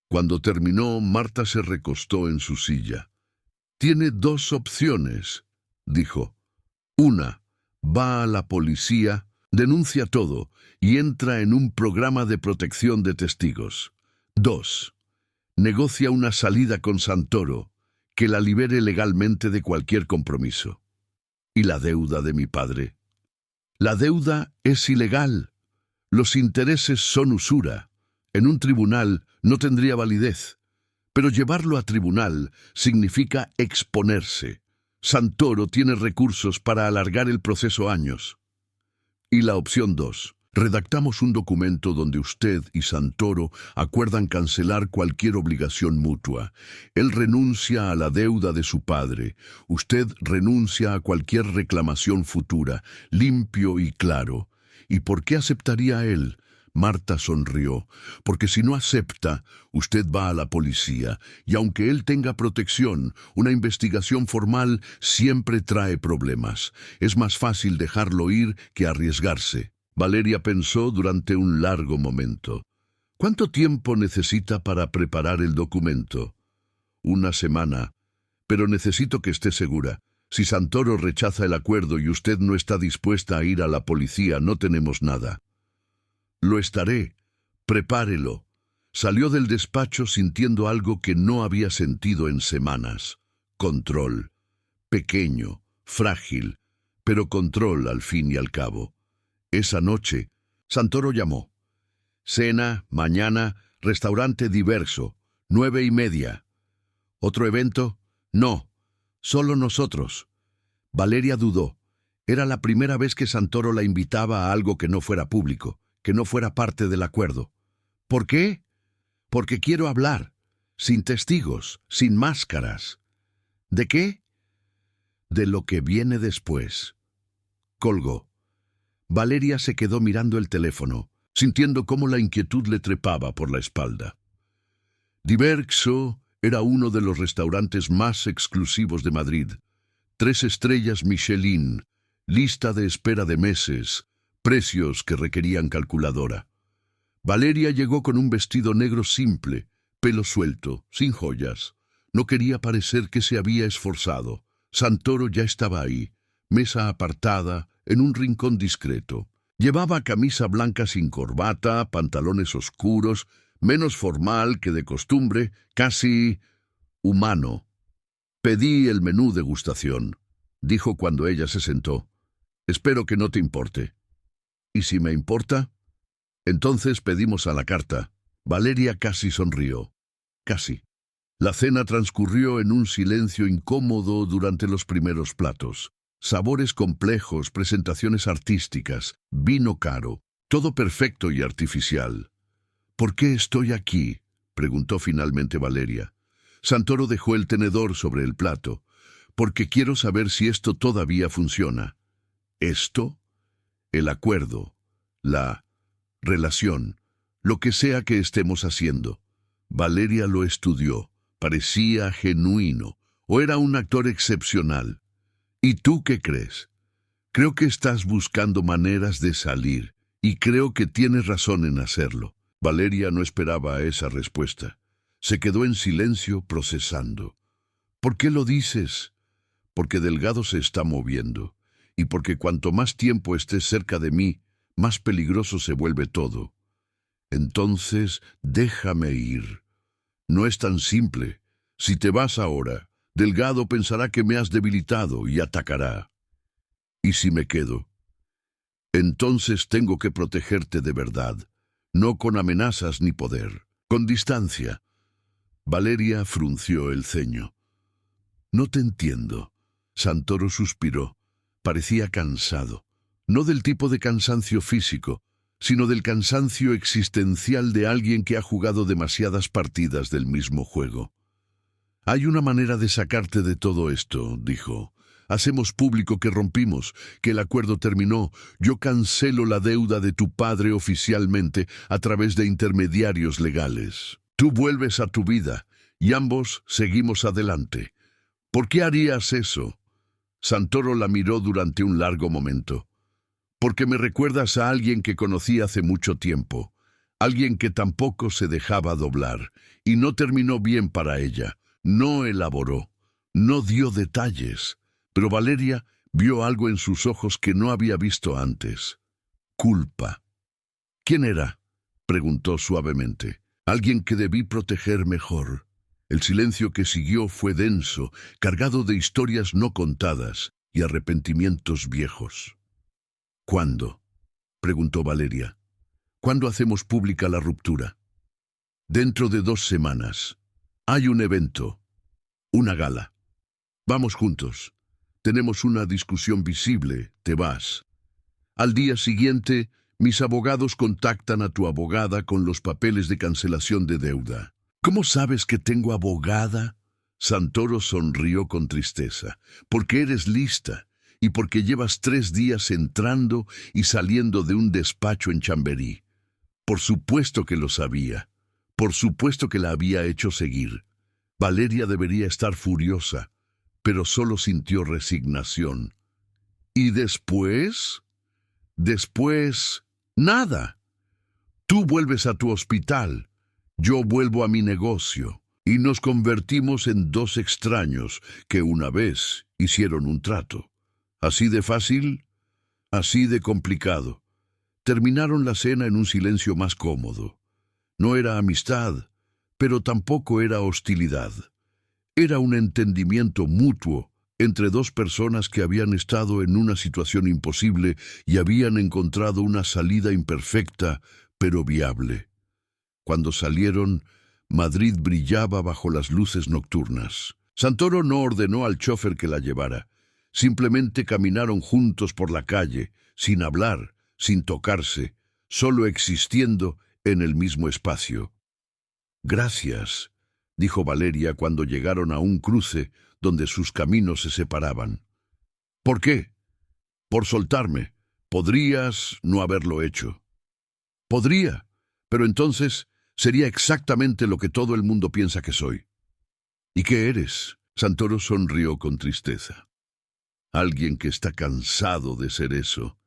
Cuando terminó, Marta se recostó en su silla. «Tiene 2 opciones», dijo. Una, va a la policía, denuncia todo y entra en un programa de protección de testigos. 2. Negocia una salida con Santoro, que la libere legalmente de cualquier compromiso. ¿Y la deuda de mi padre? La deuda es ilegal. Los intereses son usura. En un tribunal no tendría validez. Pero llevarlo a tribunal significa exponerse. Santoro tiene recursos para alargar el proceso años. Y la opción 2. Redactamos un documento donde usted y Santoro acuerdan cancelar cualquier obligación mutua. Él renuncia a la deuda de su padre. Usted renuncia a cualquier reclamación futura, limpio y claro. ¿Y por qué aceptaría él? Marta sonrió, porque si no acepta, usted va a la policía, y aunque él tenga protección, una investigación formal siempre trae problemas. Es más fácil dejarlo ir que arriesgarse. Valeria pensó durante un largo momento. ¿Cuánto tiempo necesita para preparar el documento? 1 semana. Pero necesito que esté segura. Si Santoro rechaza el acuerdo y usted no está dispuesta a ir a la policía, no tenemos nada. Lo estaré. Prepárelo. Salió del despacho sintiendo algo que no había sentido en semanas. Control. Pequeño, frágil, pero control al fin y al cabo. Esa noche, Santoro llamó. Cena, mañana, restaurante diverso, 9:30. ¿Otro evento? No, solo nosotros. Valeria dudó. Era la primera vez que Santoro la invitaba a algo que no fuera público, que no fuera parte del acuerdo. ¿Por qué? Porque quiero hablar, sin testigos, sin máscaras. ¿De qué? De lo que viene después. Colgó. Valeria se quedó mirando el teléfono, sintiendo cómo la inquietud le trepaba por la espalda. Diverso era uno de los restaurantes más exclusivos de Madrid. 3 estrellas Michelin, lista de espera de meses, precios que requerían calculadora. Valeria llegó con un vestido negro simple, pelo suelto, sin joyas. No quería parecer que se había esforzado. Santoro ya estaba ahí, mesa apartada, en un rincón discreto. Llevaba camisa blanca sin corbata, pantalones oscuros, menos formal que de costumbre, casi humano. Pedí el menú degustación, dijo cuando ella se sentó. Espero que no te importe. ¿Y si me importa? Entonces pedimos a la carta. Valeria casi sonrió. Casi. La cena transcurrió en un silencio incómodo durante los primeros platos. Sabores complejos, presentaciones artísticas, vino caro, todo perfecto y artificial. ¿Por qué estoy aquí?, preguntó finalmente Valeria. Santoro dejó el tenedor sobre el plato. Porque quiero saber si esto todavía funciona. ¿Esto? El acuerdo, la relación, lo que sea que estemos haciendo. Valeria lo estudió. Parecía genuino, o era un actor excepcional. ¿Y tú qué crees? Creo que estás buscando maneras de salir, y creo que tienes razón en hacerlo. Valeria no esperaba esa respuesta. Se quedó en silencio procesando. ¿Por qué lo dices? Porque Delgado se está moviendo, y porque cuanto más tiempo estés cerca de mí, más peligroso se vuelve todo. Entonces, déjame ir. No es tan simple. Si te vas ahora, Delgado pensará que me has debilitado y atacará. ¿Y si me quedo? Entonces tengo que protegerte de verdad, no con amenazas ni poder, con distancia. Valeria frunció el ceño. No te entiendo. Santoro suspiró. Parecía cansado. No del tipo de cansancio físico, sino del cansancio existencial de alguien que ha jugado demasiadas partidas del mismo juego. Hay una manera de sacarte de todo esto, dijo. Hacemos público que rompimos, que el acuerdo terminó. Yo cancelo la deuda de tu padre oficialmente a través de intermediarios legales. Tú vuelves a tu vida y ambos seguimos adelante. ¿Por qué harías eso? Santoro la miró durante un largo momento. Porque me recuerdas a alguien que conocí hace mucho tiempo. Alguien que tampoco se dejaba doblar y no terminó bien para ella. No elaboró, no dio detalles, pero Valeria Vio algo en sus ojos que no había visto antes. Culpa. ¿Quién era?, preguntó suavemente. Alguien que debí proteger mejor. El silencio que siguió fue denso, cargado de historias no contadas y arrepentimientos viejos. ¿Cuándo?, preguntó Valeria. ¿Cuándo hacemos pública la ruptura? Dentro de 2 semanas. Hay un evento. Una gala. Vamos juntos. Tenemos una discusión visible. Te vas. Al día siguiente, mis abogados contactan a tu abogada con los papeles de cancelación de deuda. ¿Cómo sabes que tengo abogada? Santoro sonrió con tristeza. Porque eres lista y porque llevas 3 días entrando y saliendo de un despacho en Chamberí. Por supuesto que lo sabía. Por supuesto que la había hecho seguir. Valeria debería estar furiosa, pero solo sintió resignación. ¿Y después? Después, nada. Tú vuelves a tu hospital, yo vuelvo a mi negocio, y nos convertimos en 2 extraños que una vez hicieron un trato. ¿Así de fácil? Así de complicado. Terminaron la cena en un silencio más cómodo. No era amistad, pero tampoco era hostilidad. Era un entendimiento mutuo entre 2 personas que habían estado en una situación imposible y habían encontrado una salida imperfecta, pero viable. Cuando salieron, Madrid brillaba bajo las luces nocturnas. Santoro no ordenó al chofer que la llevara. Simplemente caminaron juntos por la calle, sin hablar, sin tocarse, solo existiendo en el mismo espacio. Gracias, dijo Valeria cuando llegaron a un cruce donde sus caminos se separaban. ¿Por qué? Por soltarme. Podrías no haberlo hecho. Podría, pero entonces sería exactamente lo que todo el mundo piensa que soy. ¿Y qué eres? Santoro sonrió con tristeza. Alguien que está cansado de ser eso.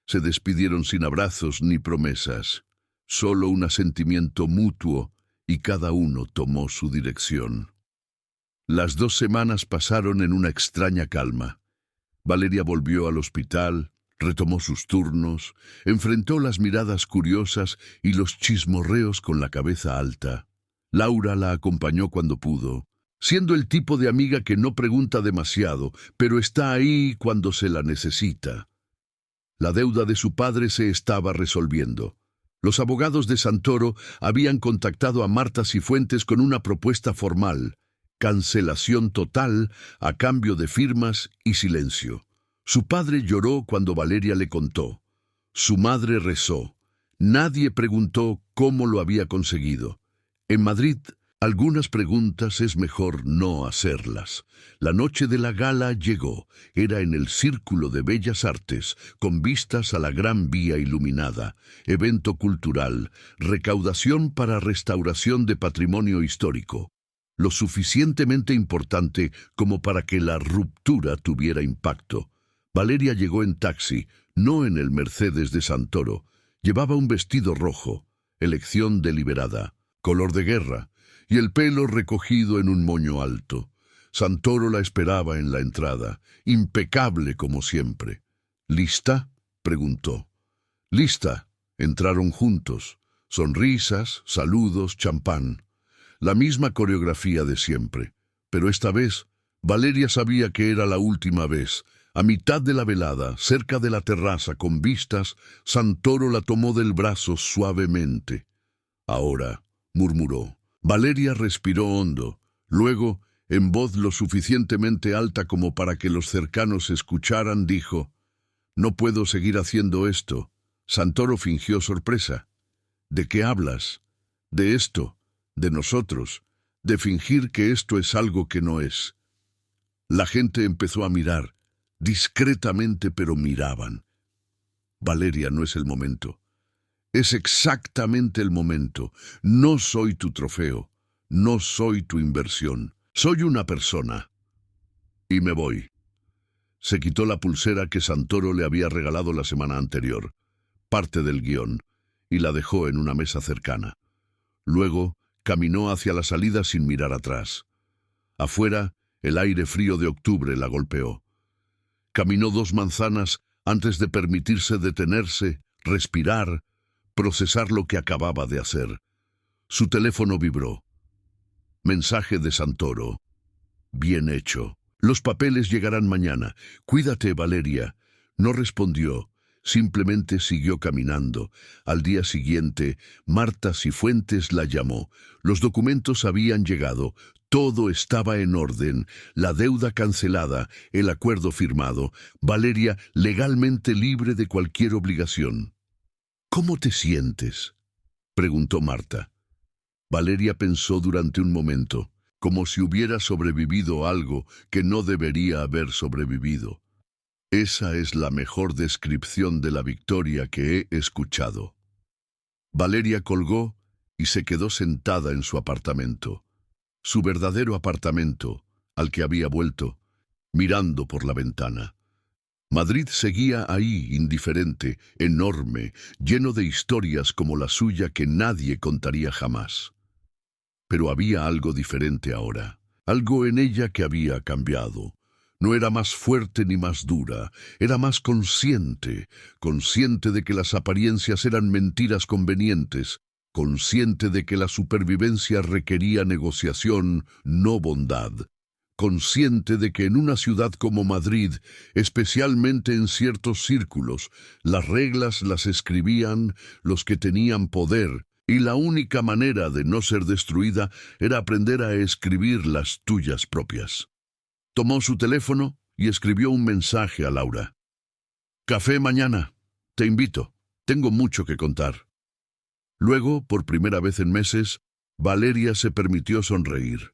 Se despidieron sin abrazos ni promesas, solo un asentimiento mutuo, y cada uno tomó su dirección. Las 2 semanas pasaron en una extraña calma. Valeria volvió al hospital, retomó sus turnos, enfrentó las miradas curiosas y los chismorreos con la cabeza alta. Laura la acompañó cuando pudo, siendo el tipo de amiga que no pregunta demasiado, pero está ahí cuando se la necesita. La deuda de su padre se estaba resolviendo. Los abogados de Santoro habían contactado a Marta Cifuentes con una propuesta formal: cancelación total a cambio de firmas y silencio. Su padre lloró cuando Valeria le contó. Su madre rezó. Nadie preguntó cómo lo había conseguido. En Madrid, algunas preguntas es mejor no hacerlas. La noche de la gala llegó. Era en el Círculo de Bellas Artes, con vistas a la Gran Vía iluminada, evento cultural, recaudación para restauración de patrimonio histórico. Lo suficientemente importante como para que la ruptura tuviera impacto. Valeria llegó en taxi, no en el Mercedes de Santoro. Llevaba un vestido rojo, elección deliberada, color de guerra, y el pelo recogido en un moño alto. Santoro la esperaba en la entrada, impecable como siempre. ¿Lista?, preguntó. Lista. Entraron juntos. Sonrisas, saludos, champán. La misma coreografía de siempre. Pero esta vez, Valeria sabía que era la última vez. A mitad de la velada, cerca de la terraza con vistas, Santoro la tomó del brazo suavemente. Ahora, murmuró. Valeria respiró hondo. Luego, en voz lo suficientemente alta como para que los cercanos escucharan, dijo: «No puedo seguir haciendo esto». Santoro fingió sorpresa. «¿De qué hablas?» «De esto, de nosotros, de fingir que esto es algo que no es». La gente empezó a mirar, discretamente, pero miraban. «Valeria, no es el momento». «Es exactamente el momento. No soy tu trofeo. No soy tu inversión. Soy una persona. Y me voy». Se quitó la pulsera que Santoro le había regalado la semana anterior, parte del guión, y la dejó en una mesa cercana. Luego caminó hacia la salida sin mirar atrás. Afuera, el aire frío de octubre la golpeó. Caminó 2 manzanas antes de permitirse detenerse, respirar, procesar lo que acababa de hacer. Su teléfono vibró. Mensaje de Santoro. Bien hecho. Los papeles llegarán mañana. Cuídate, Valeria. No respondió. Simplemente siguió caminando. Al día siguiente, Marta Cifuentes la llamó. Los documentos habían llegado. Todo estaba en orden. La deuda cancelada, el acuerdo firmado. Valeria legalmente libre de cualquier obligación. ¿Cómo te sientes?, preguntó Marta. Valeria pensó durante un momento, como si hubiera sobrevivido algo que no debería haber sobrevivido. Esa es la mejor descripción de la victoria que he escuchado. Valeria colgó y se quedó sentada en su apartamento. Su verdadero apartamento, al que había vuelto, mirando por la ventana. Madrid seguía ahí, indiferente, enorme, lleno de historias como la suya que nadie contaría jamás. Pero había algo diferente ahora, algo en ella que había cambiado. No era más fuerte ni más dura, era más consciente, consciente de que las apariencias eran mentiras convenientes, consciente de que la supervivencia requería negociación, no bondad, consciente de que en una ciudad como Madrid, especialmente en ciertos círculos, las reglas las escribían los que tenían poder, y la única manera de no ser destruida era aprender a escribir las tuyas propias. Tomó su teléfono y escribió un mensaje a Laura. «Café mañana. Te invito. Tengo mucho que contar». Luego, por primera vez en meses, Valeria se permitió sonreír.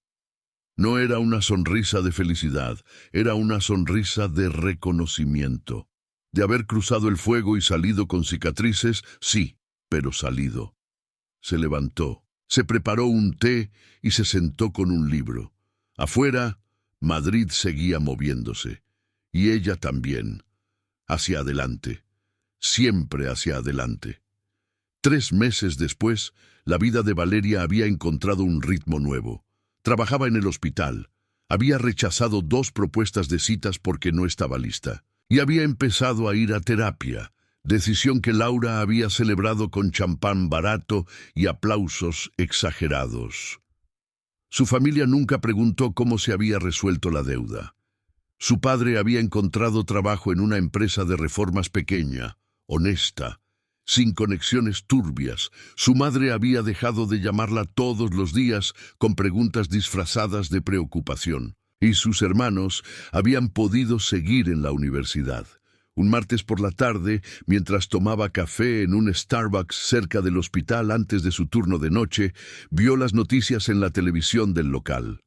No era una sonrisa de felicidad, era una sonrisa de reconocimiento. De haber cruzado el fuego y salido con cicatrices, sí, pero salido. Se levantó, se preparó un té y se sentó con un libro. Afuera, Madrid seguía moviéndose, y ella también, hacia adelante, siempre hacia adelante. 3 meses después, la vida de Valeria había encontrado un ritmo nuevo. Trabajaba en el hospital, había rechazado 2 propuestas de citas porque no estaba lista, y había empezado a ir a terapia, decisión que Laura había celebrado con champán barato y aplausos exagerados. Su familia nunca preguntó cómo se había resuelto la deuda. Su padre había encontrado trabajo en una empresa de reformas pequeña, honesta, sin conexiones turbias. Su madre había dejado de llamarla todos los días con preguntas disfrazadas de preocupación, y sus hermanos habían podido seguir en la universidad. Un martes por la tarde, mientras tomaba café en un Starbucks cerca del hospital antes de su turno de noche, vio las noticias en la televisión del local.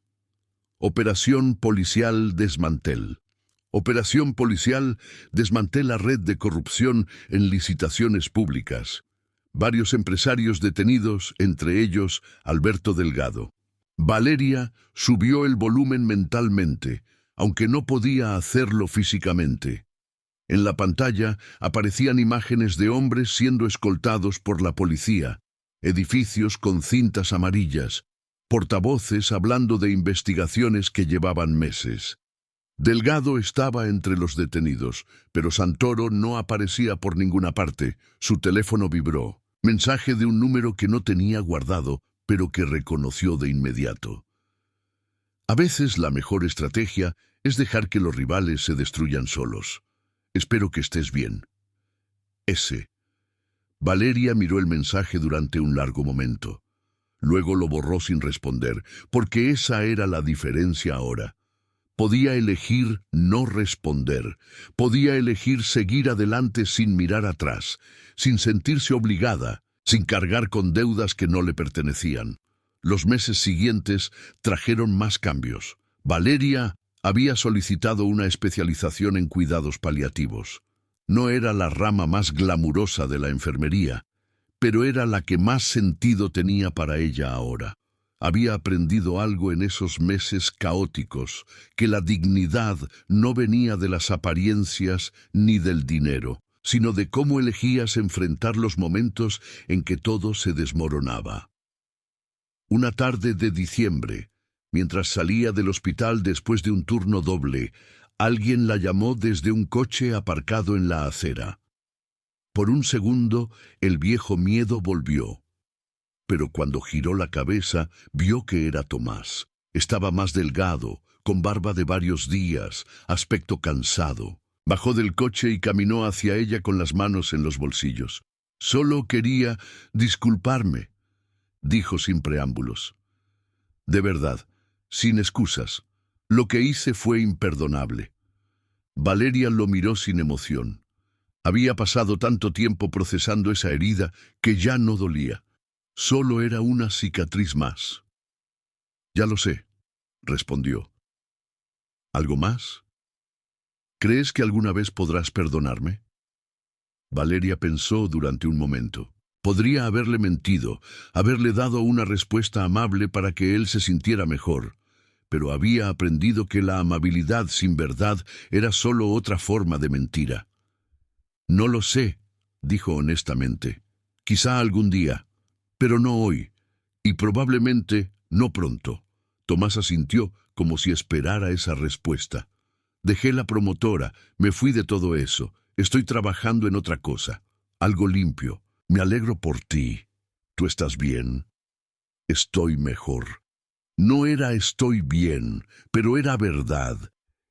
Operación policial desmantel. Operación policial desmantela red de corrupción en licitaciones públicas. Varios empresarios detenidos, entre ellos Alberto Delgado. Valeria subió el volumen mentalmente, aunque no podía hacerlo físicamente. En la pantalla aparecían imágenes de hombres siendo escoltados por la policía, edificios con cintas amarillas, portavoces hablando de investigaciones que llevaban meses. Delgado estaba entre los detenidos, pero Santoro no aparecía por ninguna parte. Su teléfono vibró. Mensaje de un número que no tenía guardado, pero que reconoció de inmediato. A veces la mejor estrategia es dejar que los rivales se destruyan solos. Espero que estés bien. S. Valeria miró el mensaje durante un largo momento. Luego lo borró sin responder, porque esa era la diferencia ahora. Podía elegir no responder, podía elegir seguir adelante sin mirar atrás, sin sentirse obligada, sin cargar con deudas que no le pertenecían. Los meses siguientes trajeron más cambios. Valeria había solicitado una especialización en cuidados paliativos. No era la rama más glamurosa de la enfermería, pero era la que más sentido tenía para ella ahora. Había aprendido algo en esos meses caóticos, que la dignidad no venía de las apariencias ni del dinero, sino de cómo elegías enfrentar los momentos en que todo se desmoronaba. Una tarde de diciembre, mientras salía del hospital después de un turno doble, Alguien la llamó desde un coche aparcado en la acera. Por un segundo, el viejo miedo volvió. Pero cuando giró la cabeza, vio que era Tomás. Estaba más delgado, con barba de varios días, aspecto cansado. Bajó del coche y caminó hacia ella con las manos en los bolsillos. «Solo quería disculparme», dijo sin preámbulos. «De verdad, sin excusas. Lo que hice fue imperdonable». Valeria lo miró sin emoción. Había pasado tanto tiempo procesando esa herida que ya no dolía. Solo era una cicatriz más. «Ya lo sé», respondió. «¿Algo más? ¿Crees que alguna vez podrás perdonarme?» Valeria pensó durante un momento. Podría haberle mentido, haberle dado una respuesta amable para que él se sintiera mejor, pero había aprendido que la amabilidad sin verdad era solo otra forma de mentira. «No lo sé», dijo honestamente. «Quizá algún día, pero no hoy, y probablemente no pronto». Tomás asintió como si esperara esa respuesta. «Dejé la promotora, me fui de todo eso. Estoy trabajando en otra cosa, algo limpio. Me alegro por ti. ¿Tú estás bien?» «Estoy mejor». No era «estoy bien», pero era verdad.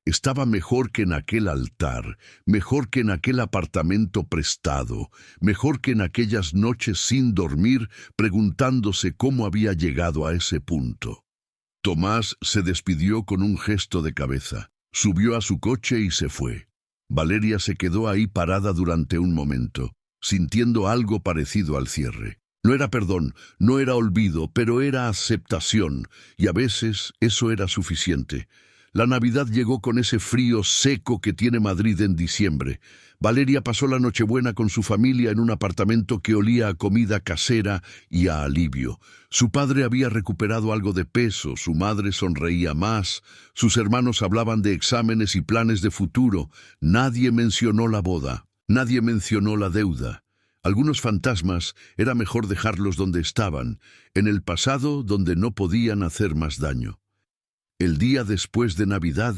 Estaba mejor que en aquel altar, mejor que en aquel apartamento prestado, mejor que en aquellas noches sin dormir, preguntándose cómo había llegado a ese punto. Tomás se despidió con un gesto de cabeza, subió a su coche y se fue. Valeria se quedó ahí parada durante un momento, sintiendo algo parecido al cierre. No era perdón, no era olvido, pero era aceptación, y a veces eso era suficiente. La Navidad llegó con ese frío seco que tiene Madrid en diciembre. Valeria pasó la Nochebuena con su familia en un apartamento que olía a comida casera y a alivio. Su padre había recuperado algo de peso, su madre sonreía más, sus hermanos hablaban de exámenes y planes de futuro. Nadie mencionó la boda, nadie mencionó la deuda. Algunos fantasmas era mejor dejarlos donde estaban, en el pasado donde no podían hacer más daño. El día después de Navidad,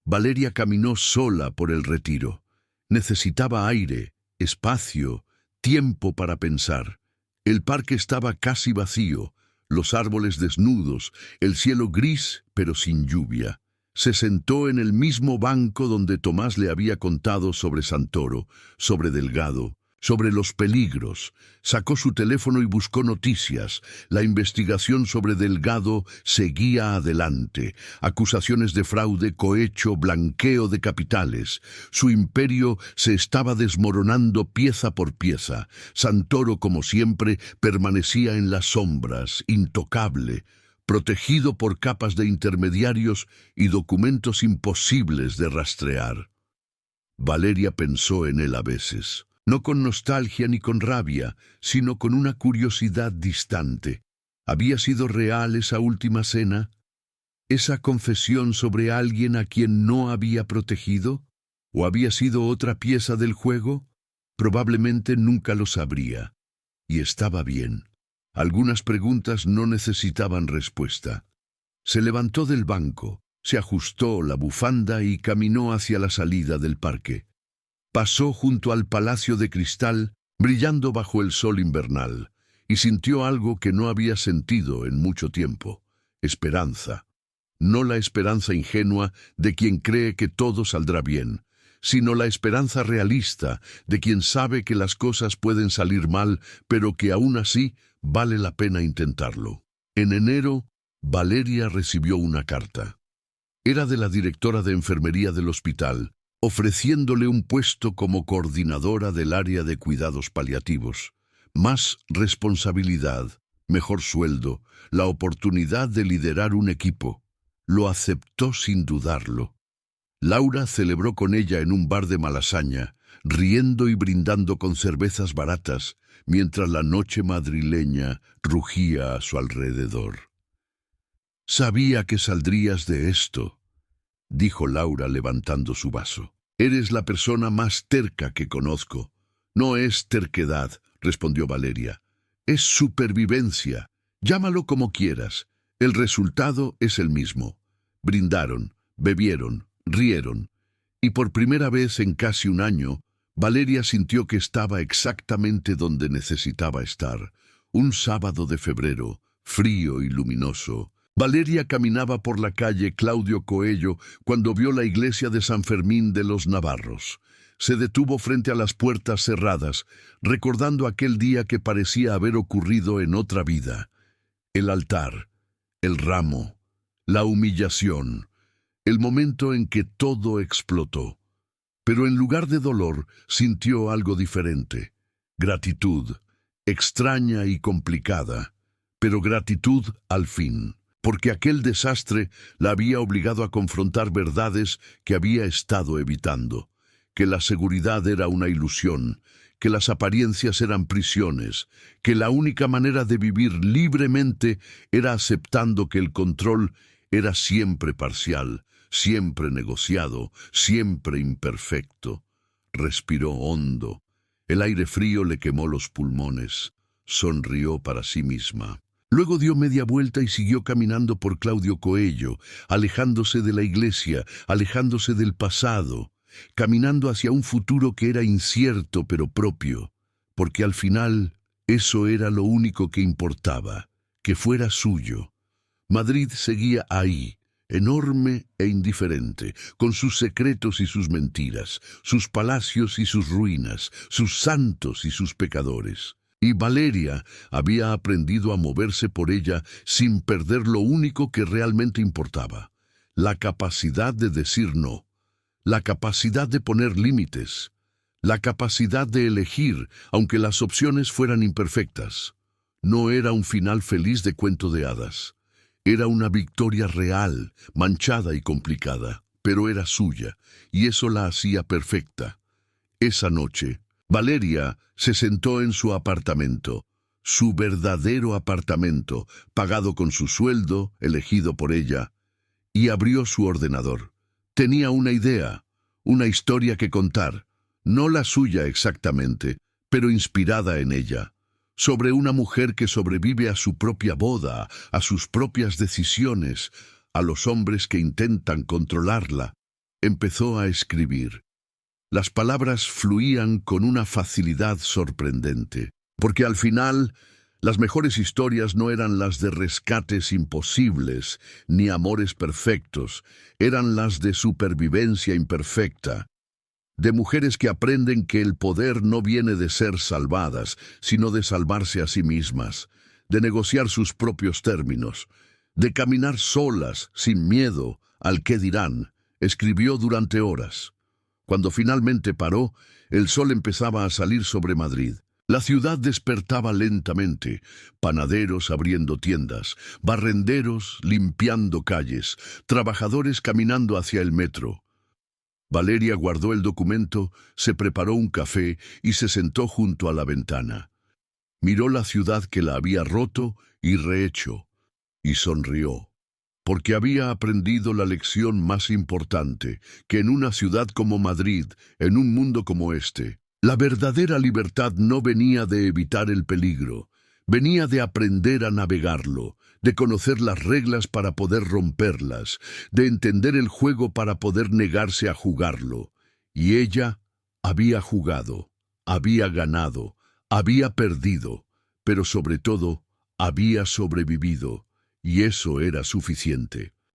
Valeria caminó sola por el retiro. Necesitaba aire, espacio, tiempo para pensar. El parque estaba casi vacío, los árboles desnudos, el cielo gris pero sin lluvia. Se sentó en el mismo banco donde Tomás le había contado sobre Santoro, sobre Delgado, sobre los peligros. Sacó su teléfono y buscó noticias. La investigación sobre Delgado seguía adelante. Acusaciones de fraude, cohecho, blanqueo de capitales. Su imperio se estaba desmoronando pieza por pieza. Santoro, como siempre, permanecía en las sombras, intocable, protegido por capas de intermediarios y documentos imposibles de rastrear. Valeria pensó en él a veces. No con nostalgia ni con rabia, sino con una curiosidad distante. ¿Había sido real esa última cena? ¿Esa confesión sobre alguien a quien no había protegido? ¿O había sido otra pieza del juego? Probablemente nunca lo sabría. Y estaba bien. Algunas preguntas no necesitaban respuesta. Se levantó del banco, se ajustó la bufanda y caminó hacia la salida del parque. Pasó junto al Palacio de Cristal, brillando bajo el sol invernal, y sintió algo que no había sentido en mucho tiempo: esperanza. No la esperanza ingenua de quien cree que todo saldrá bien, sino la esperanza realista de quien sabe que las cosas pueden salir mal, pero que aún así vale la pena intentarlo. En enero, Valeria recibió una carta. Era de la directora de enfermería del hospital, ofreciéndole un puesto como coordinadora del área de cuidados paliativos. Más responsabilidad, mejor sueldo, la oportunidad de liderar un equipo. Lo aceptó sin dudarlo. Laura celebró con ella en un bar de Malasaña, riendo y brindando con cervezas baratas, mientras la noche madrileña rugía a su alrededor. «Sabía que saldrías de esto», dijo Laura levantando su vaso. «Eres la persona más terca que conozco». «No es terquedad», respondió Valeria. «Es supervivencia. Llámalo como quieras. El resultado es el mismo». Brindaron, bebieron, rieron. Y por primera vez en casi un año, Valeria sintió que estaba exactamente donde necesitaba estar. Un sábado de febrero, frío y luminoso. Valeria caminaba por la calle Claudio Coello cuando vio la iglesia de San Fermín de los Navarros. Se detuvo frente a las puertas cerradas, recordando aquel día que parecía haber ocurrido en otra vida. El altar, el ramo, la humillación, el momento en que todo explotó. Pero en lugar de dolor, sintió algo diferente. Gratitud, extraña y complicada, pero gratitud al fin, porque aquel desastre la había obligado a confrontar verdades que había estado evitando, que la seguridad era una ilusión, que las apariencias eran prisiones, que la única manera de vivir libremente era aceptando que el control era siempre parcial, siempre negociado, siempre imperfecto. Respiró hondo. El aire frío le quemó los pulmones. Sonrió para sí misma. Luego dio media vuelta y siguió caminando por Claudio Coello, alejándose de la iglesia, alejándose del pasado, caminando hacia un futuro que era incierto pero propio, porque al final eso era lo único que importaba, que fuera suyo. Madrid seguía ahí, enorme e indiferente, con sus secretos y sus mentiras, sus palacios y sus ruinas, sus santos y sus pecadores. Y Valeria había aprendido a moverse por ella sin perder lo único que realmente importaba, la capacidad de decir no, la capacidad de poner límites, la capacidad de elegir, aunque las opciones fueran imperfectas. No era un final feliz de cuento de hadas. Era una victoria real, manchada y complicada, pero era suya, y eso la hacía perfecta. Esa noche, Valeria se sentó en su apartamento, su verdadero apartamento, pagado con su sueldo, elegido por ella, y abrió su ordenador. Tenía una idea, una historia que contar, no la suya exactamente, pero inspirada en ella, sobre una mujer que sobrevive a su propia boda, a sus propias decisiones, a los hombres que intentan controlarla. Empezó a escribir. Las palabras fluían con una facilidad sorprendente, porque al final las mejores historias no eran las de rescates imposibles, ni amores perfectos, eran las de supervivencia imperfecta, de mujeres que aprenden que el poder no viene de ser salvadas, sino de salvarse a sí mismas, de negociar sus propios términos, de caminar solas, sin miedo al qué dirán. Escribió durante horas. Cuando finalmente paró, el sol empezaba a salir sobre Madrid. La ciudad despertaba lentamente, panaderos abriendo tiendas, barrenderos limpiando calles, trabajadores caminando hacia el metro. Valeria guardó el documento, se preparó un café y se sentó junto a la ventana. Miró la ciudad que la había roto y rehecho, y sonrió, porque había aprendido la lección más importante, que en una ciudad como Madrid, en un mundo como este, la verdadera libertad no venía de evitar el peligro, venía de aprender a navegarlo, de conocer las reglas para poder romperlas, de entender el juego para poder negarse a jugarlo. Y ella había jugado, había ganado, había perdido, pero sobre todo había sobrevivido, y eso era suficiente.